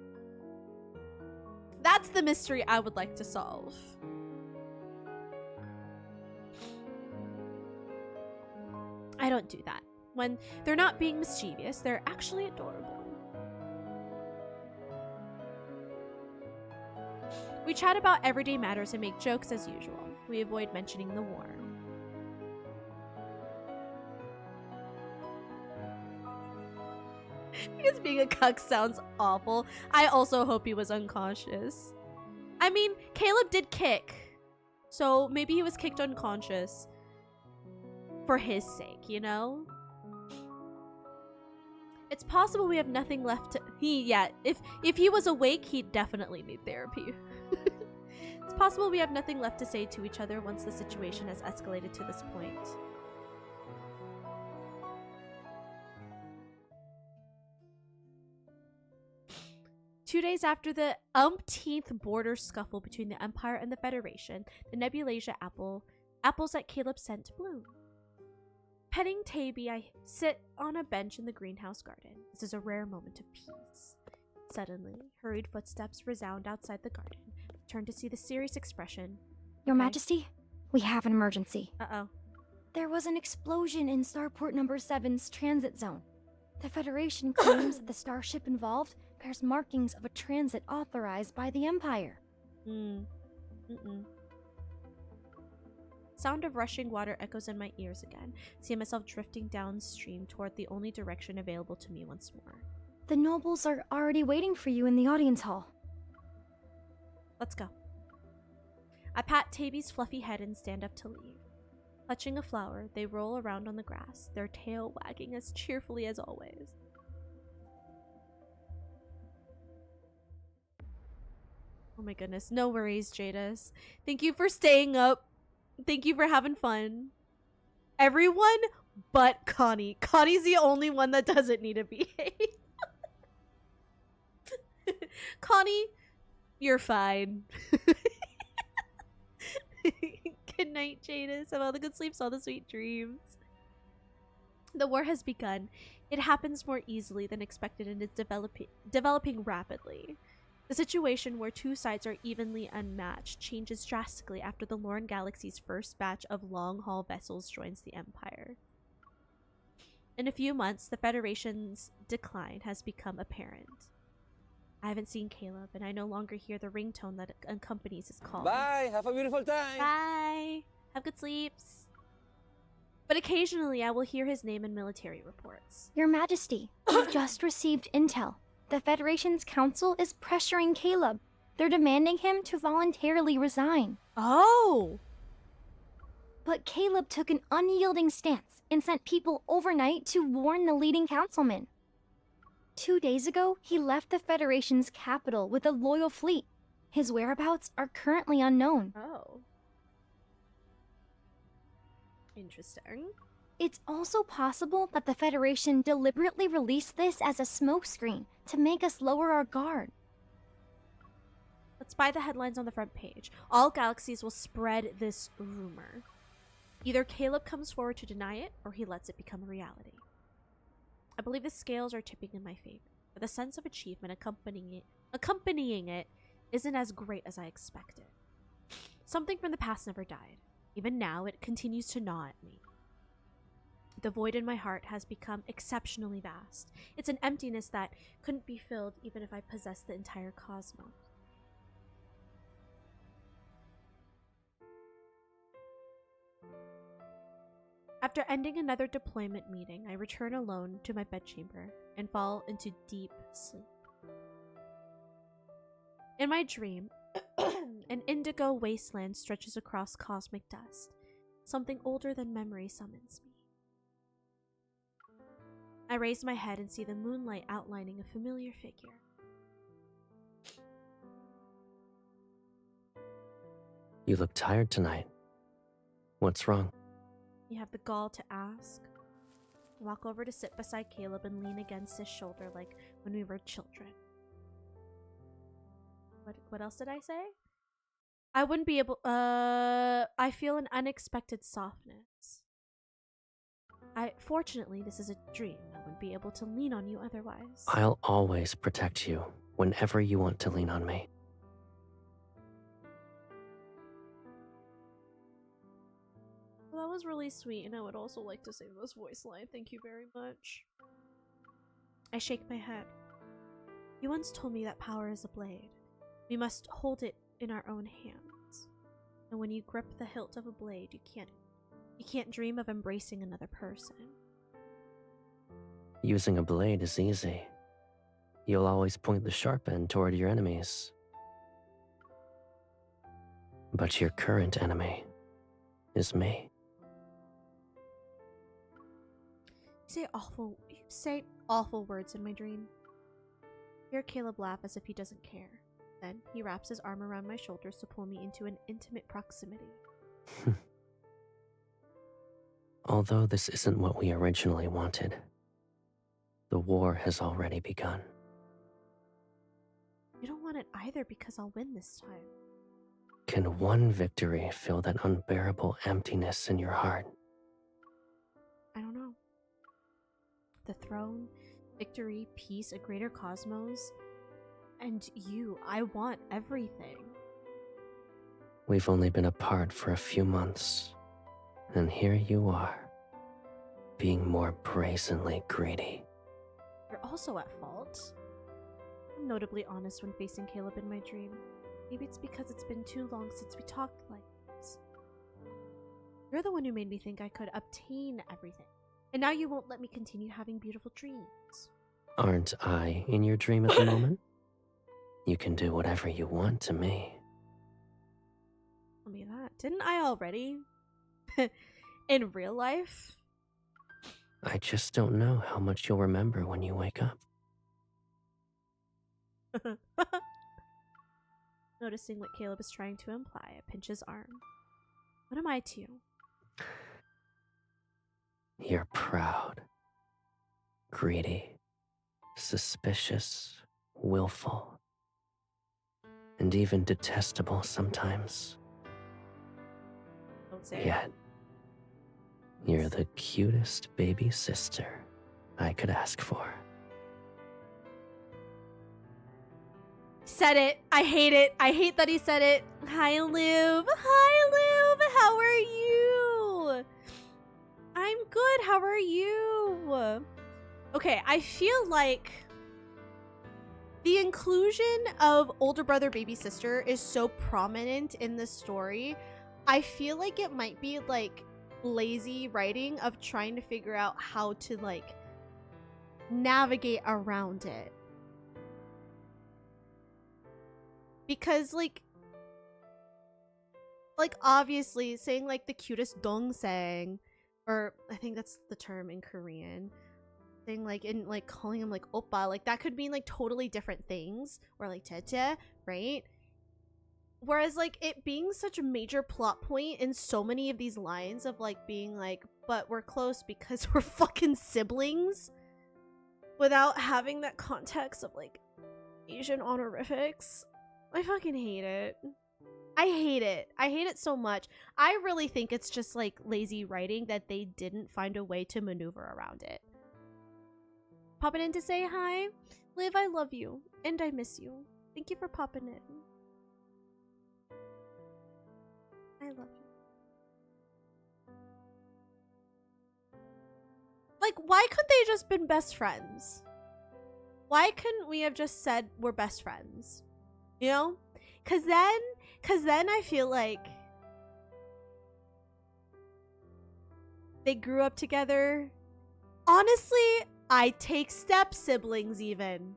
That's the mystery I would like to solve. I don't do that. When they're not being mischievous, they're actually adorable. We chat about everyday matters and make jokes as usual. We avoid mentioning the war. Because being a cuck sounds awful. I also hope he was unconscious. I mean, Caleb did kick. So maybe he was kicked unconscious. For his sake, you know? It's possible we have nothing left to... If he was awake, he'd definitely need therapy. It's possible we have nothing left to say to each other once the situation has escalated to this point. Two days after the umpteenth border scuffle between the Empire and the Federation, the Nebulasia apples that Caleb sent to bloom. Petting Taby, I sit on a bench in the greenhouse garden. This is a rare moment of peace. Suddenly, hurried footsteps resound outside the garden. Turn to see the serious expression. Your Majesty, we have an emergency. Uh-oh. There was an explosion in Starport Number 7's transit zone. The Federation claims that the starship involved bears markings of a transit authorized by the Empire. Sound of rushing water echoes in my ears again. See myself drifting downstream toward the only direction available to me once more. The nobles are already waiting for you in the audience hall. Let's go. I pat Taby's fluffy head and stand up to leave. Clutching a flower, they roll around on the grass, their tail wagging as cheerfully as always. Oh my goodness. No worries, Jadis. Thank you for staying up. Thank you for having fun. Everyone but Connie. Connie's the only one that doesn't need to behave. Connie, you're fine. Good night, Jadis. Have all the good sleeps, all the sweet dreams. The war has begun. It happens more easily than expected and is developing rapidly. The situation where two sides are evenly unmatched changes drastically after the Lorne Galaxy's first batch of long-haul vessels joins the Empire. In a few months, the Federation's decline has become apparent. I haven't seen Caleb, and I no longer hear the ringtone that accompanies his call. Bye! Have a beautiful time! Bye! Have good sleeps. But occasionally, I will hear his name in military reports. Your Majesty, we've just received intel. The Federation's council is pressuring Caleb. They're demanding him to voluntarily resign. Oh! But Caleb took an unyielding stance and sent people overnight to warn the leading councilman. 2 days ago, he left the Federation's capital with a loyal fleet. His whereabouts are currently unknown. Oh. Interesting. It's also possible that the Federation deliberately released this as a smokescreen to make us lower our guard. Let's buy the headlines on the front page. All galaxies will spread this rumor. Either Caleb comes forward to deny it, or he lets it become a reality. I believe the scales are tipping in my favor, but the sense of achievement accompanying it isn't as great as I expected. Something from the past never died. Even now, it continues to gnaw at me. The void in my heart has become exceptionally vast. It's an emptiness that couldn't be filled even if I possessed the entire cosmos. After ending another deployment meeting, I return alone to my bedchamber and fall into deep sleep. In my dream, an indigo wasteland stretches across cosmic dust. Something older than memory summons me. I raise my head and see the moonlight outlining a familiar figure. You look tired tonight. What's wrong? You have the gall to ask? Walk over to sit beside Caleb and lean against his shoulder like when we were children. What else did I say? I wouldn't be able I feel an unexpected softness. Fortunately this is a dream. I wouldn't be able to lean on you otherwise. I'll always protect you whenever you want to lean on me. Well, that was really sweet, and I would also like to say this voice line. Thank you very much. I shake my head. You once told me that power is a blade. We must hold it in our own hands. And when you grip the hilt of a blade, you can't dream of embracing another person. Using a blade is easy. You'll always point the sharp end toward your enemies. But your current enemy is me. You say awful words in my dream. I hear Caleb laugh as if he doesn't care. Then he wraps his arm around my shoulders to pull me into an intimate proximity. Although this isn't what we originally wanted, the war has already begun. You don't want it either because I'll win this time. Can one victory fill that unbearable emptiness in your heart? I don't know. The throne, victory, peace, a greater cosmos, and you. I want everything. We've only been apart for a few months, and here you are, being more brazenly greedy. You're also at fault. I'm notably honest when facing Caleb in my dream. Maybe it's because it's been too long since we talked like this. You're the one who made me think I could obtain everything, and now you won't let me continue having beautiful dreams. Aren't I in your dream at the moment? You can do whatever you want to me. Tell me that. Didn't I already? In real life? I just don't know how much you'll remember when you wake up. Noticing what Caleb is trying to imply, I pinch his arm. What am I to you? You're proud, greedy, suspicious, willful, and even detestable sometimes. Don't say Yet, you're the cutest baby sister I could ask for. Said it. I hate it. I hate that he said it. Hi, Liv. Hi, Liv. How are you? I'm good. How are you? Okay, I feel like the inclusion of older brother, baby sister is so prominent in this story. I feel like it might be like lazy writing of trying to figure out how to like navigate around it. Because like obviously saying like the cutest Thongsong, or I think that's the term in Korean, saying like in like calling him like oppa, like that could mean like totally different things, or like jeje, right? Whereas like it being such a major plot point in so many of these lines of like being like, but we're close because we're fucking siblings, without having that context of like Asian honorifics. I fucking hate it. I hate it. I hate it so much. I really think it's just like lazy writing that they didn't find a way to maneuver around it. Popping in to say hi. Liv, I love you. And I miss you. Thank you for popping in. I love you. Like, why couldn't they just been best friends? Why couldn't we have just said we're best friends? You know? Cause then I feel like they grew up together. Honestly, I take step siblings even.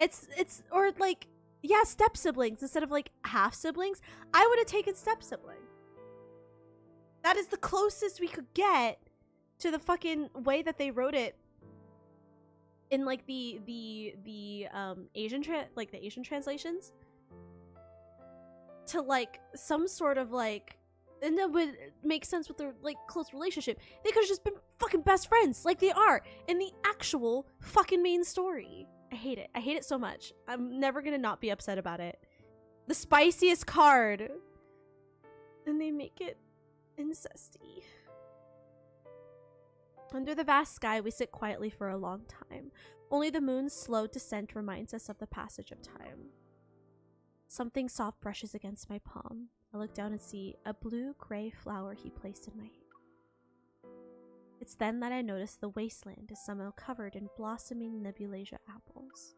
It's or like, yeah, step siblings instead of like half siblings. I would have taken step sibling. That is the closest we could get to the fucking way that they wrote it in like the Asian the Asian translations, to like some sort of like, and that would make sense with their like close relationship. They could have just been fucking best friends like they are in the actual fucking main story. I hate it. I hate it so much. I'm never gonna not be upset about it. The spiciest card. And they make it incesty. Under the vast sky, we sit quietly for a long time. Only the moon's slow descent reminds us of the passage of time. Something soft brushes against my palm. I look down and see a blue-gray flower he placed in my hand. It's then that I notice the wasteland is somehow covered in blossoming nebulasia apples.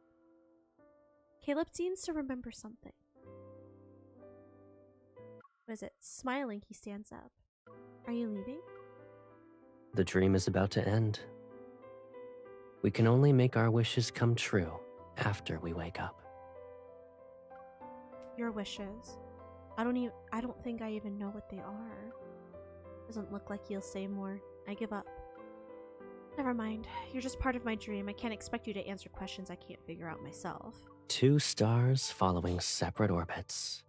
Caleb seems to remember something. What is it? Smiling, he stands up. Are you leaving? The dream is about to end. We can only make our wishes come true after we wake up. Your wishes. I don't think I even know what they are. Doesn't look like you'll say more. I give up. Never mind. You're just part of my dream. I can't expect you to answer questions I can't figure out myself. 2 stars following separate orbits.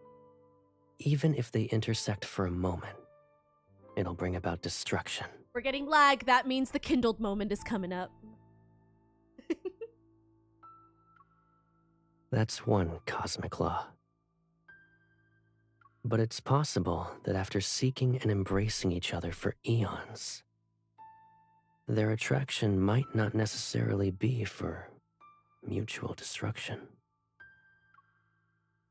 Even if they intersect for a moment, it'll bring about destruction. We're getting lag. That means the Kindled moment is coming up. That's one cosmic law. But it's possible that after seeking and embracing each other for eons, their attraction might not necessarily be for mutual destruction.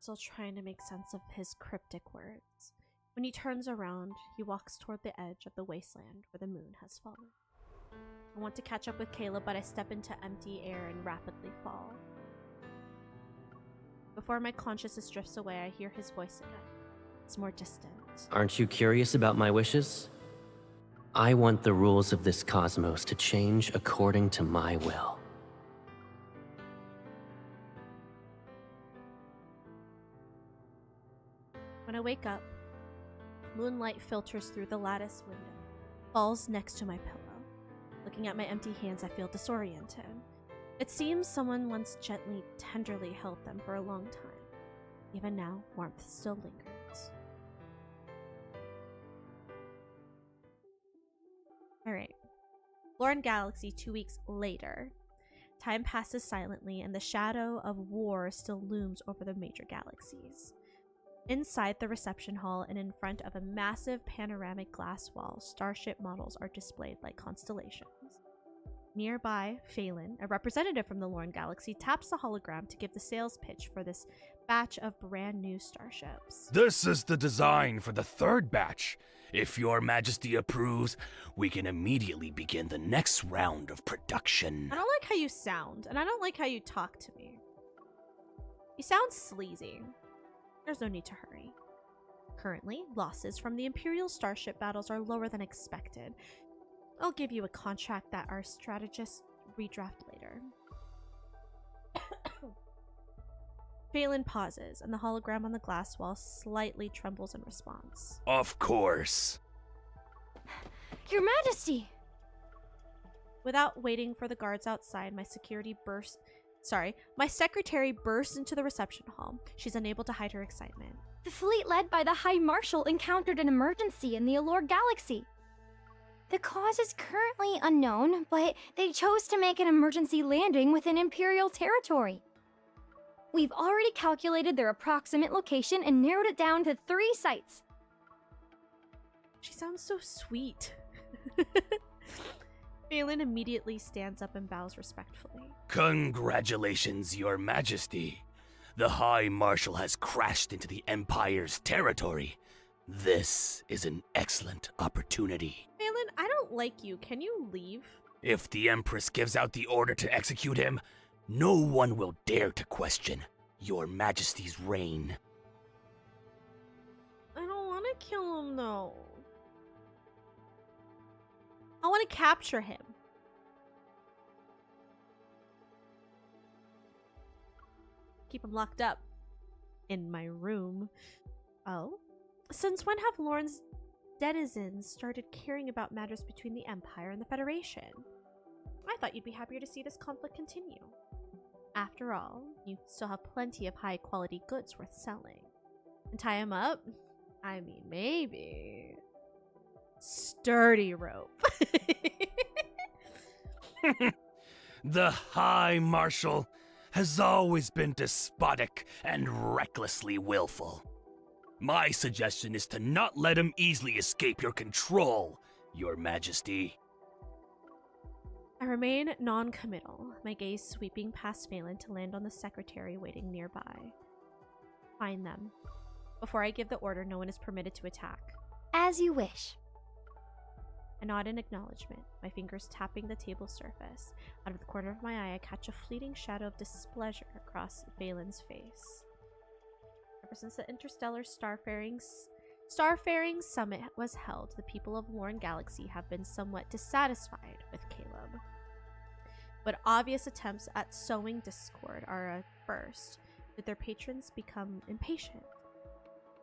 Still trying to make sense of his cryptic words. When he turns around, he walks toward the edge of the wasteland where the moon has fallen. I want to catch up with Caleb, but I step into empty air and rapidly fall. Before my consciousness drifts away, I hear his voice again. It's more distant. Aren't you curious about my wishes? I want the rules of this cosmos to change according to my will. When I wake up, moonlight filters through the lattice window, falls next to my pillow. Looking at my empty hands, I feel disoriented. It seems someone once gently, tenderly held them for a long time. Even now, warmth still lingers. Alright. Lauren Galaxy 2 weeks later. Time passes silently, and the shadow of war still looms over the major galaxies. Inside the reception hall and in front of a massive panoramic glass wall, starship models are displayed like constellations. Nearby, Phelan, a representative from the Lauren Galaxy, taps the hologram to give the sales pitch for this batch of brand new starships. This is the design for the 3rd batch. If your majesty approves, we can immediately begin the next round of production. I don't like how you sound, and I don't like how you talk to me. You sound sleazy. There's no need to hurry. Currently, losses from the Imperial starship battles are lower than expected. I'll give you a contract that our strategists redraft later. Phelan pauses, and the hologram on the glass wall slightly trembles in response. Of course. Your Majesty! Without waiting for the guards outside, my secretary bursts into the reception hall. She's unable to hide her excitement. The fleet led by the High Marshal encountered an emergency in the Allure Galaxy. The cause is currently unknown, but they chose to make an emergency landing within Imperial territory. We've already calculated their approximate location and narrowed it down to 3 sites. She sounds so sweet. Phelan immediately stands up and bows respectfully. Congratulations, Your Majesty. The High Marshal has crashed into the Empire's territory. This is an excellent opportunity. Phelan, I don't like you. Can you leave? If the Empress gives out the order to execute him, no one will dare to question Your Majesty's reign. I don't want to kill him, though. I want to capture him. Keep him locked up. In my room. Oh? Since when have Lauren's denizens started caring about matters between the Empire and the Federation? I thought you'd be happier to see this conflict continue. After all, you still have plenty of high-quality goods worth selling. And tie him up? I mean, maybe. Sturdy rope. The High Marshal has always been despotic and recklessly willful. My suggestion is to not let him easily escape your control, Your Majesty. I remain non-committal, my gaze sweeping past Phelan to land on the secretary waiting nearby. Find them. Before I give the order, no one is permitted to attack. As you wish. I nod in acknowledgement, my fingers tapping the table surface. Out of the corner of my eye, I catch a fleeting shadow of displeasure across Phelan's face. Ever since the interstellar starfaring summit was held, the people of Lorne Galaxy have been somewhat dissatisfied with Caleb. But obvious attempts at sowing discord are a first, with their patrons become impatient.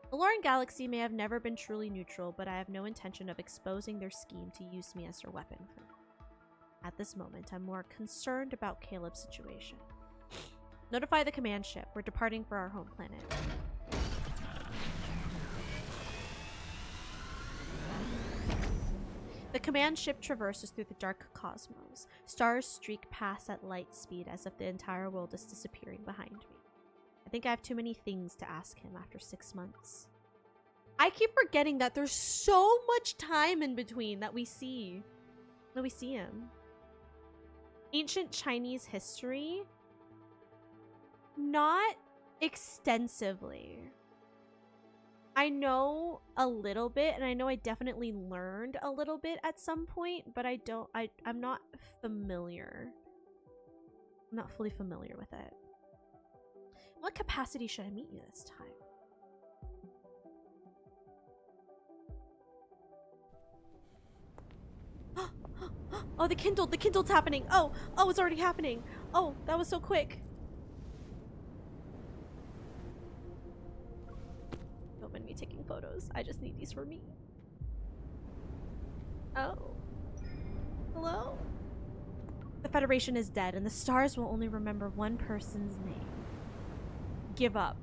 The Lorne Galaxy may have never been truly neutral, but I have no intention of exposing their scheme to use me as their weapon for them. At this moment, I'm more concerned about Caleb's situation. Notify the command ship. We're departing for our home planet. The command ship traverses through the dark cosmos. Stars streak past at light speed as if the entire world is disappearing behind me. I think I have too many things to ask him after 6 months. I keep forgetting that there's so much time in between that we see him. Ancient Chinese history? Not extensively. I know a little bit, and I know I definitely learned a little bit at some point, but I'm not familiar. I'm not fully familiar with it. What capacity should I meet you this time? Oh, the Kindled's happening. Oh, it's already happening. Oh, that was so quick. Don't mind me taking photos. I just need these for me. Oh. Hello? The Federation is dead, and the stars will only remember one person's name. Give up.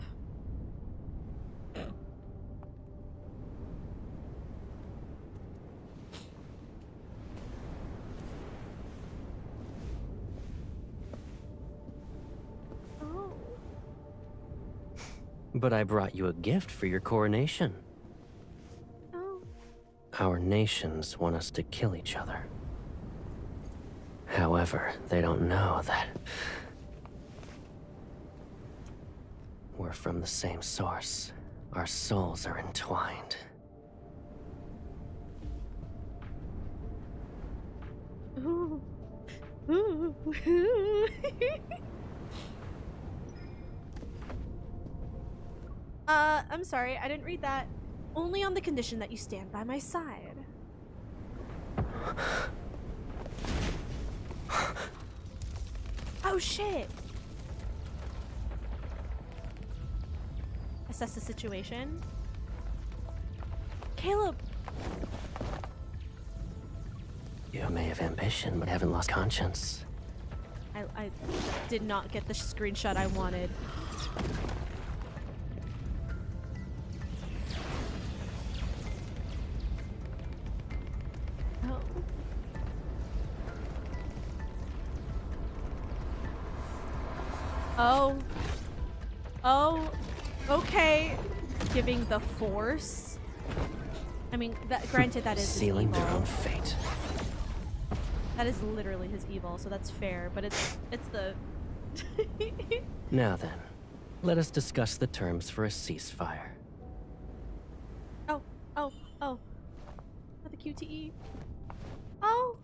Oh. But I brought you a gift for your coronation. Oh. Our nations want us to kill each other. However, they don't know that we're from the same source. Our souls are entwined. Ooh. Ooh. I'm sorry, I didn't read that. Only on the condition that you stand by my side. Oh shit! Assess the situation. Caleb! You may have ambition, but haven't lost conscience. I did not get the screenshot I wanted. Oh. Oh. Okay. Giving the force. I mean, granted that is sealing his their evil. own fate. That is literally his evil, so that's fair, but it's the Now then, let us discuss the terms for a ceasefire. Oh. Not the QTE. Oh.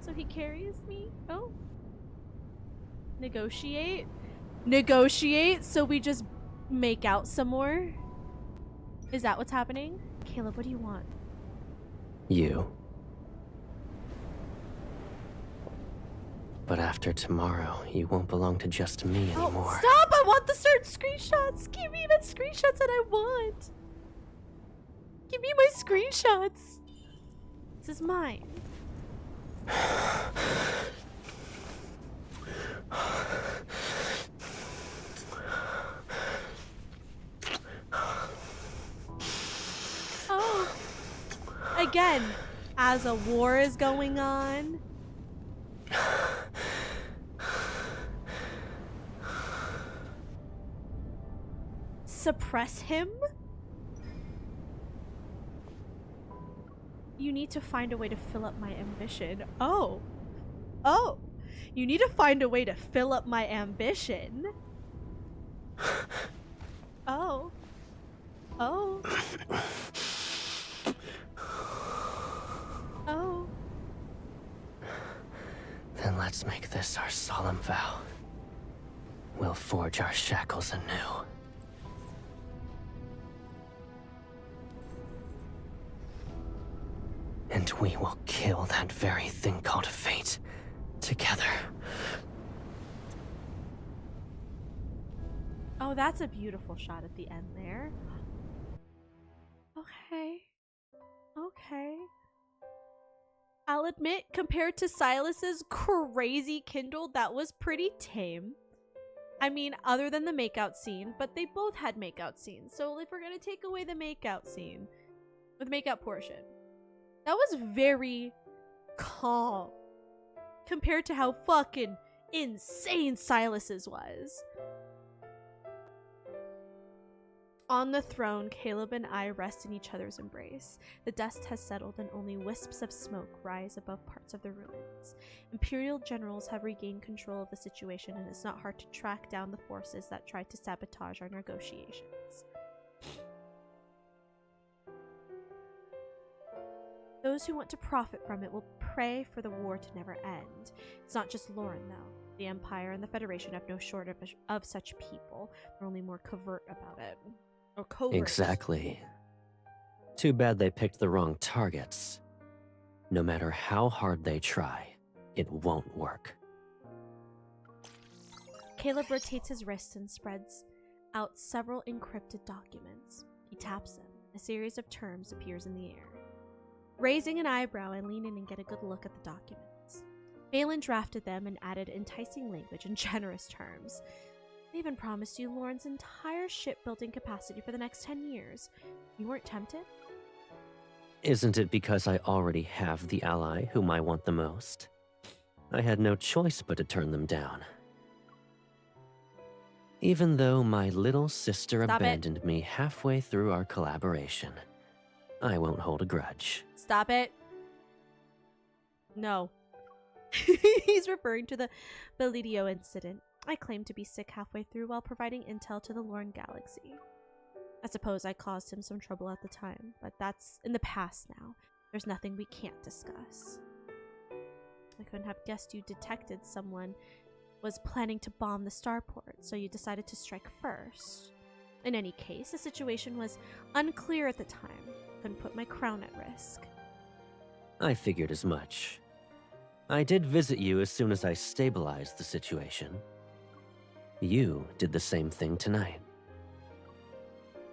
So he carries me? Oh. Negotiate? So we just make out some more? Is that what's happening? Caleb, what do you want? You. But after tomorrow, you won't belong to just me anymore. Oh, stop! I want the certain screenshots! Give me the screenshots that I want! Give me my screenshots! This is mine. Oh. Again, as a war is going on. Suppress him? You need to find a way to fill up my ambition. Oh. Oh. You need to find a way to fill up my ambition. Oh. Oh. Oh. Then let's make this our solemn vow. We'll forge our shackles anew. And we will kill that very thing called fate together. Oh, that's a beautiful shot at the end there. Okay. Okay. I'll admit, compared to Silas's crazy Kindled, that was pretty tame. I mean, other than the makeout scene, but they both had makeout scenes. So if we're gonna take away the makeout scene, or the makeout portion, that was very calm compared to how fucking insane Silas's was. On the throne, Caleb and I rest in each other's embrace. The dust has settled and only wisps of smoke rise above parts of the ruins. Imperial generals have regained control of the situation, and it's not hard to track down the forces that tried to sabotage our negotiations. Those who want to profit from it will pray for the war to never end. It's not just Lauren, though. The Empire and the Federation have no shortage of such people. They're only more covert about it. Or covert. Exactly. Too bad they picked the wrong targets. No matter how hard they try, it won't work. Caleb rotates his wrist and spreads out several encrypted documents. He taps them. A series of terms appears in the air. Raising an eyebrow, I lean in and get a good look at the documents. Balin drafted them and added enticing language and generous terms. They even promised you Lauren's entire shipbuilding capacity for the next 10 years. You weren't tempted? Isn't it because I already have the ally whom I want the most? I had no choice but to turn them down. Even though my little sister abandoned me halfway through our collaboration, I won't hold a grudge. Stop it. No. He's referring to the Belidio incident. I claimed to be sick halfway through while providing intel to the Lorne Galaxy. I suppose I caused him some trouble at the time, but that's in the past now. There's nothing we can't discuss. I couldn't have guessed you detected someone was planning to bomb the starport, so you decided to strike first. In any case, the situation was unclear at the time. Couldn't put my crown at risk. I figured as much. I did visit you as soon as I stabilized the situation. You did the same thing tonight.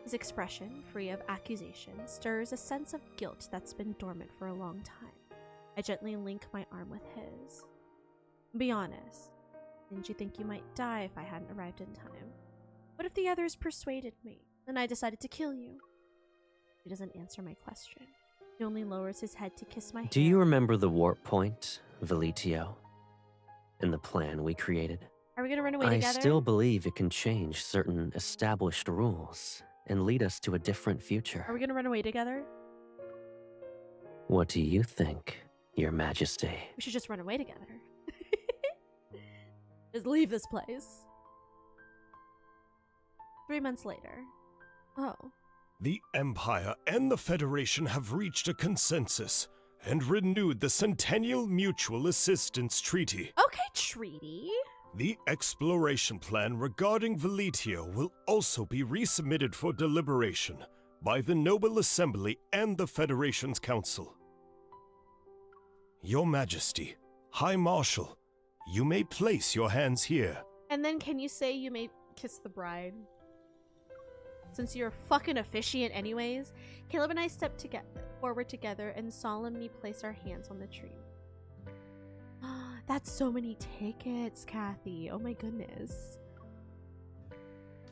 His expression, free of accusation, stirs a sense of guilt that's been dormant for a long time. I gently link my arm with his. Be honest, didn't you think you might die if I hadn't arrived in time? What if the others persuaded me, and I decided to kill you? He doesn't answer my question. He only lowers his head to kiss my hair. Do you remember the warp point, Velitio? And the plan we created? Are we gonna run away together? I still believe it can change certain established rules and lead us to a different future. Are we gonna run away together? What do you think, Your Majesty? We should just run away together. Just leave this place. 3 months later. Oh. The Empire and the Federation have reached a consensus and renewed the Centennial Mutual Assistance Treaty. Okay, treaty. The exploration plan regarding Velitio will also be resubmitted for deliberation by the Noble Assembly and the Federation's Council. Your Majesty, High Marshal, you may place your hands here. And then can you say you may kiss the bride? Since you're fucking officiant anyways, Caleb and I step forward together and solemnly place our hands on the tree. That's so many tickets, Kathy. Oh my goodness.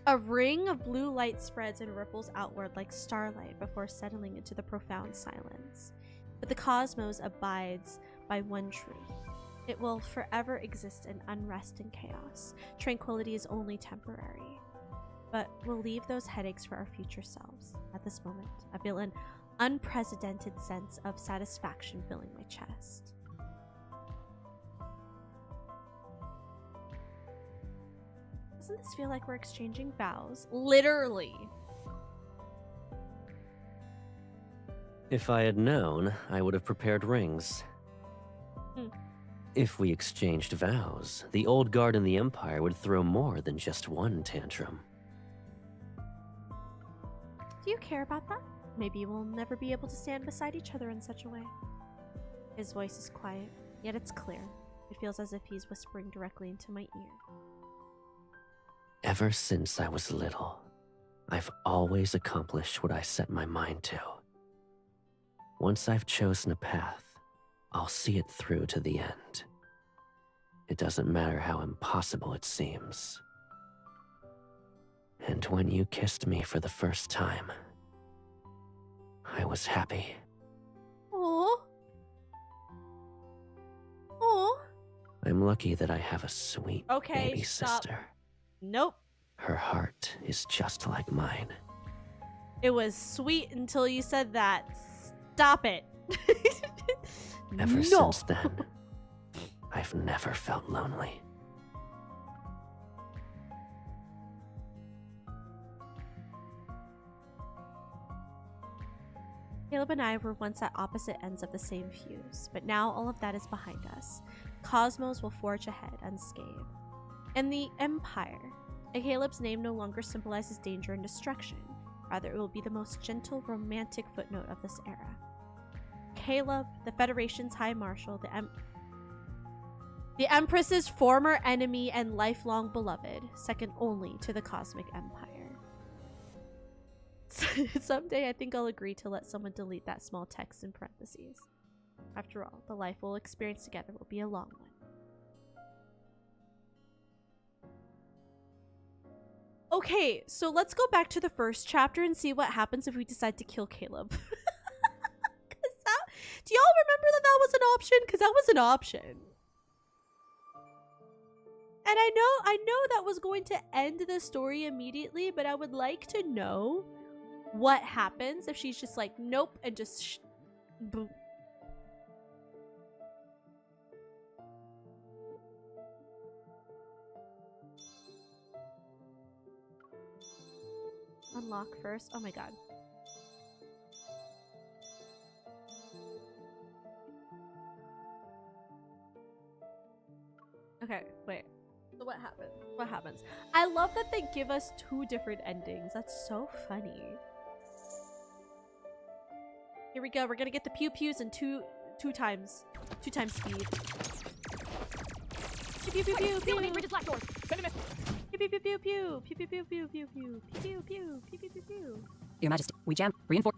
A ring of blue light spreads and ripples outward like starlight before settling into the profound silence. But the cosmos abides by one truth. It will forever exist in unrest and chaos. Tranquility is only temporary. But we'll leave those headaches for our future selves. At this moment, I feel an unprecedented sense of satisfaction filling my chest. Doesn't this feel like we're exchanging vows? Literally. If I had known, I would have prepared rings. If we exchanged vows, the old guard in the Empire would throw more than just one tantrum. Do you care about that? Maybe we'll never be able to stand beside each other in such a way. His voice is quiet, yet it's clear. It feels as if he's whispering directly into my ear. Ever since I was little, I've always accomplished what I set my mind to. Once I've chosen a path, I'll see it through to the end. It doesn't matter how impossible it seems. And when you kissed me for the first time, I was happy. Aww. Aww. I'm lucky that I have a sweet baby stop. sister. Nope. Her heart is just like mine. It was sweet until you said that. Stop it. Ever since then, I've never felt lonely. Caleb and I were once at opposite ends of the same fuse, but now all of that is behind us. Cosmos will forge ahead unscathed. And the Empire. Caleb's name no longer symbolizes danger and destruction. Rather, it will be the most gentle, romantic footnote of this era. Caleb, the Federation's High Marshal, the Empress's former enemy and lifelong beloved, second only to the Cosmic Empire. Someday I think I'll agree to let someone delete that small text in parentheses. After all, the life we'll experience together will be a long one. Okay, so let's go back to the first chapter and see what happens if we decide to kill Caleb. Do y'all remember that that was an option? Because that was an option. And I know that was going to end the story immediately, but I would like to know what happens if she's just like, nope, and just boom. Unlock first. Oh my god. Okay, wait. So what happens? What happens? I love that they give us two different endings. That's so funny. Here we go. We're gonna get the pew pews in two times speed. Pew pew pew pew pew. Pew pew pew pew pew pew pew pew pew pew pew pew pew pew pew pew. Your Majesty, we jam reinforce.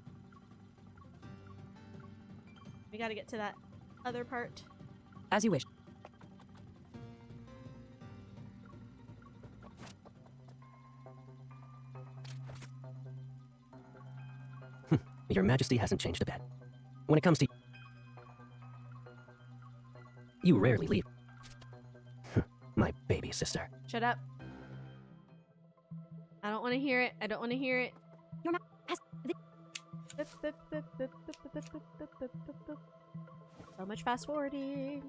We gotta get to that other part. As you wish. Your Majesty hasn't changed a bit. When it comes to... You rarely leave. My baby sister. Shut up. I don't want to hear it. I don't want to hear it. Your So much fast forwarding.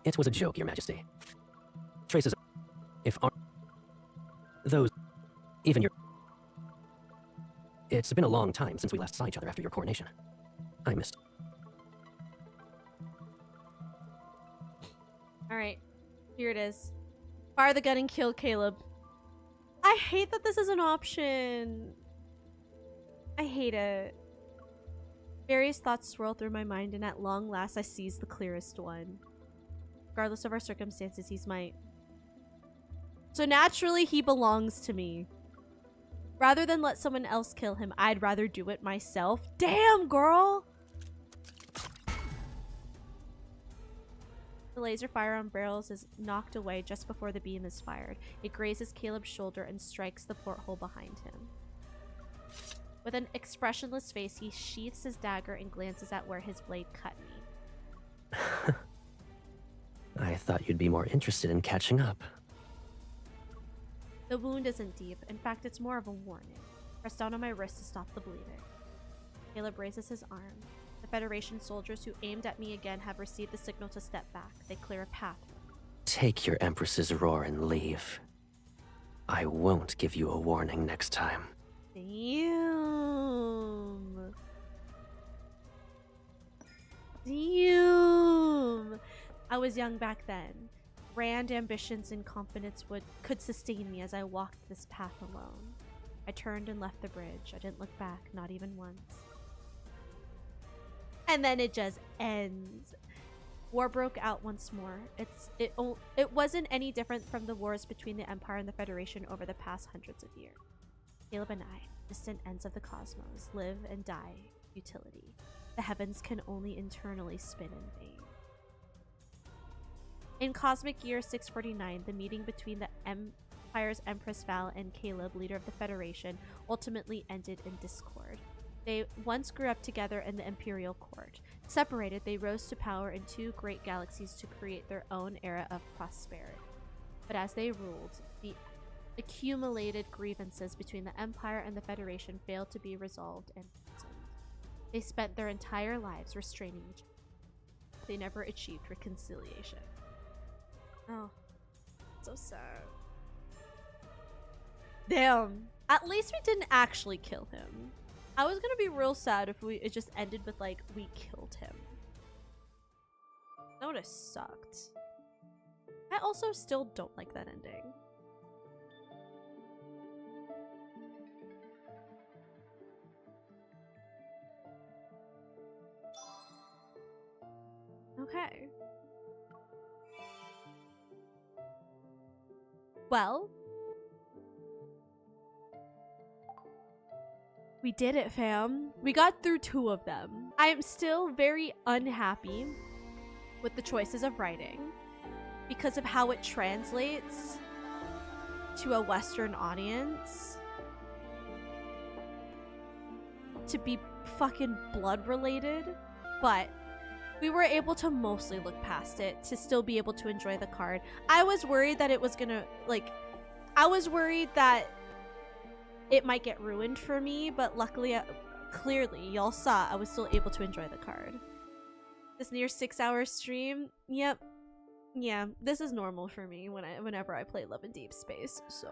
It was a joke, Your Majesty. Traces... If those... Even your... It's been a long time since we last saw each other after your coronation. I missed... Alright. Here it is. Fire the gun and kill Caleb. I hate that this is an option. I hate it. Various thoughts swirl through my mind, and at long last I seize the clearest one. Regardless of our circumstances, he's my... So naturally, he belongs to me. Rather than let someone else kill him, I'd rather do it myself. Damn, girl! The laser firearm barrels is knocked away just before the beam is fired. It grazes Caleb's shoulder and strikes the porthole behind him. With an expressionless face, he sheaths his dagger and glances at where his blade cut me. I thought you'd be more interested in catching up. The wound isn't deep. In fact, it's more of a warning. Press down on my wrist to stop the bleeding. Caleb raises his arm. The Federation soldiers who aimed at me again have received the signal to step back. They clear a path. Take your Empress's roar and leave. I won't give you a warning next time. Damn. Damn. I was young back then. Grand ambitions and confidence could sustain me as I walked this path alone. I turned and left the bridge. I didn't look back, not even once. And then it just ends. War broke out once more. It wasn't any different from the wars between the Empire and the Federation over the past hundreds of years. Caleb and I, distant ends of the cosmos, live and die, futility. The heavens can only internally spin in vain. In cosmic year 649, the meeting between the Empire's Empress Val and Caleb, leader of the Federation, ultimately ended in discord. They once grew up together in the Imperial Court. Separated, they rose to power in two great galaxies to create their own era of prosperity. But as they ruled, the accumulated grievances between the Empire and the Federation failed to be resolved and reasoned. They spent their entire lives restraining each other. They never achieved reconciliation. Oh, so sad. Damn. At least we didn't actually kill him. I was gonna be real sad if it just ended with like, we killed him. That would've sucked. I also still don't like that ending. Okay. Well, we did it, fam. We got through 2 of them. I am still very unhappy with the choices of writing because of how it translates to a Western audience to be fucking blood related, but we were able to mostly look past it to still be able to enjoy the card. I was worried that it was gonna, I was worried that it might get ruined for me, but luckily, clearly, y'all saw I was still able to enjoy the card. This near 6-hour stream, yep. Yeah, this is normal for me whenever I play Love and Deepspace, so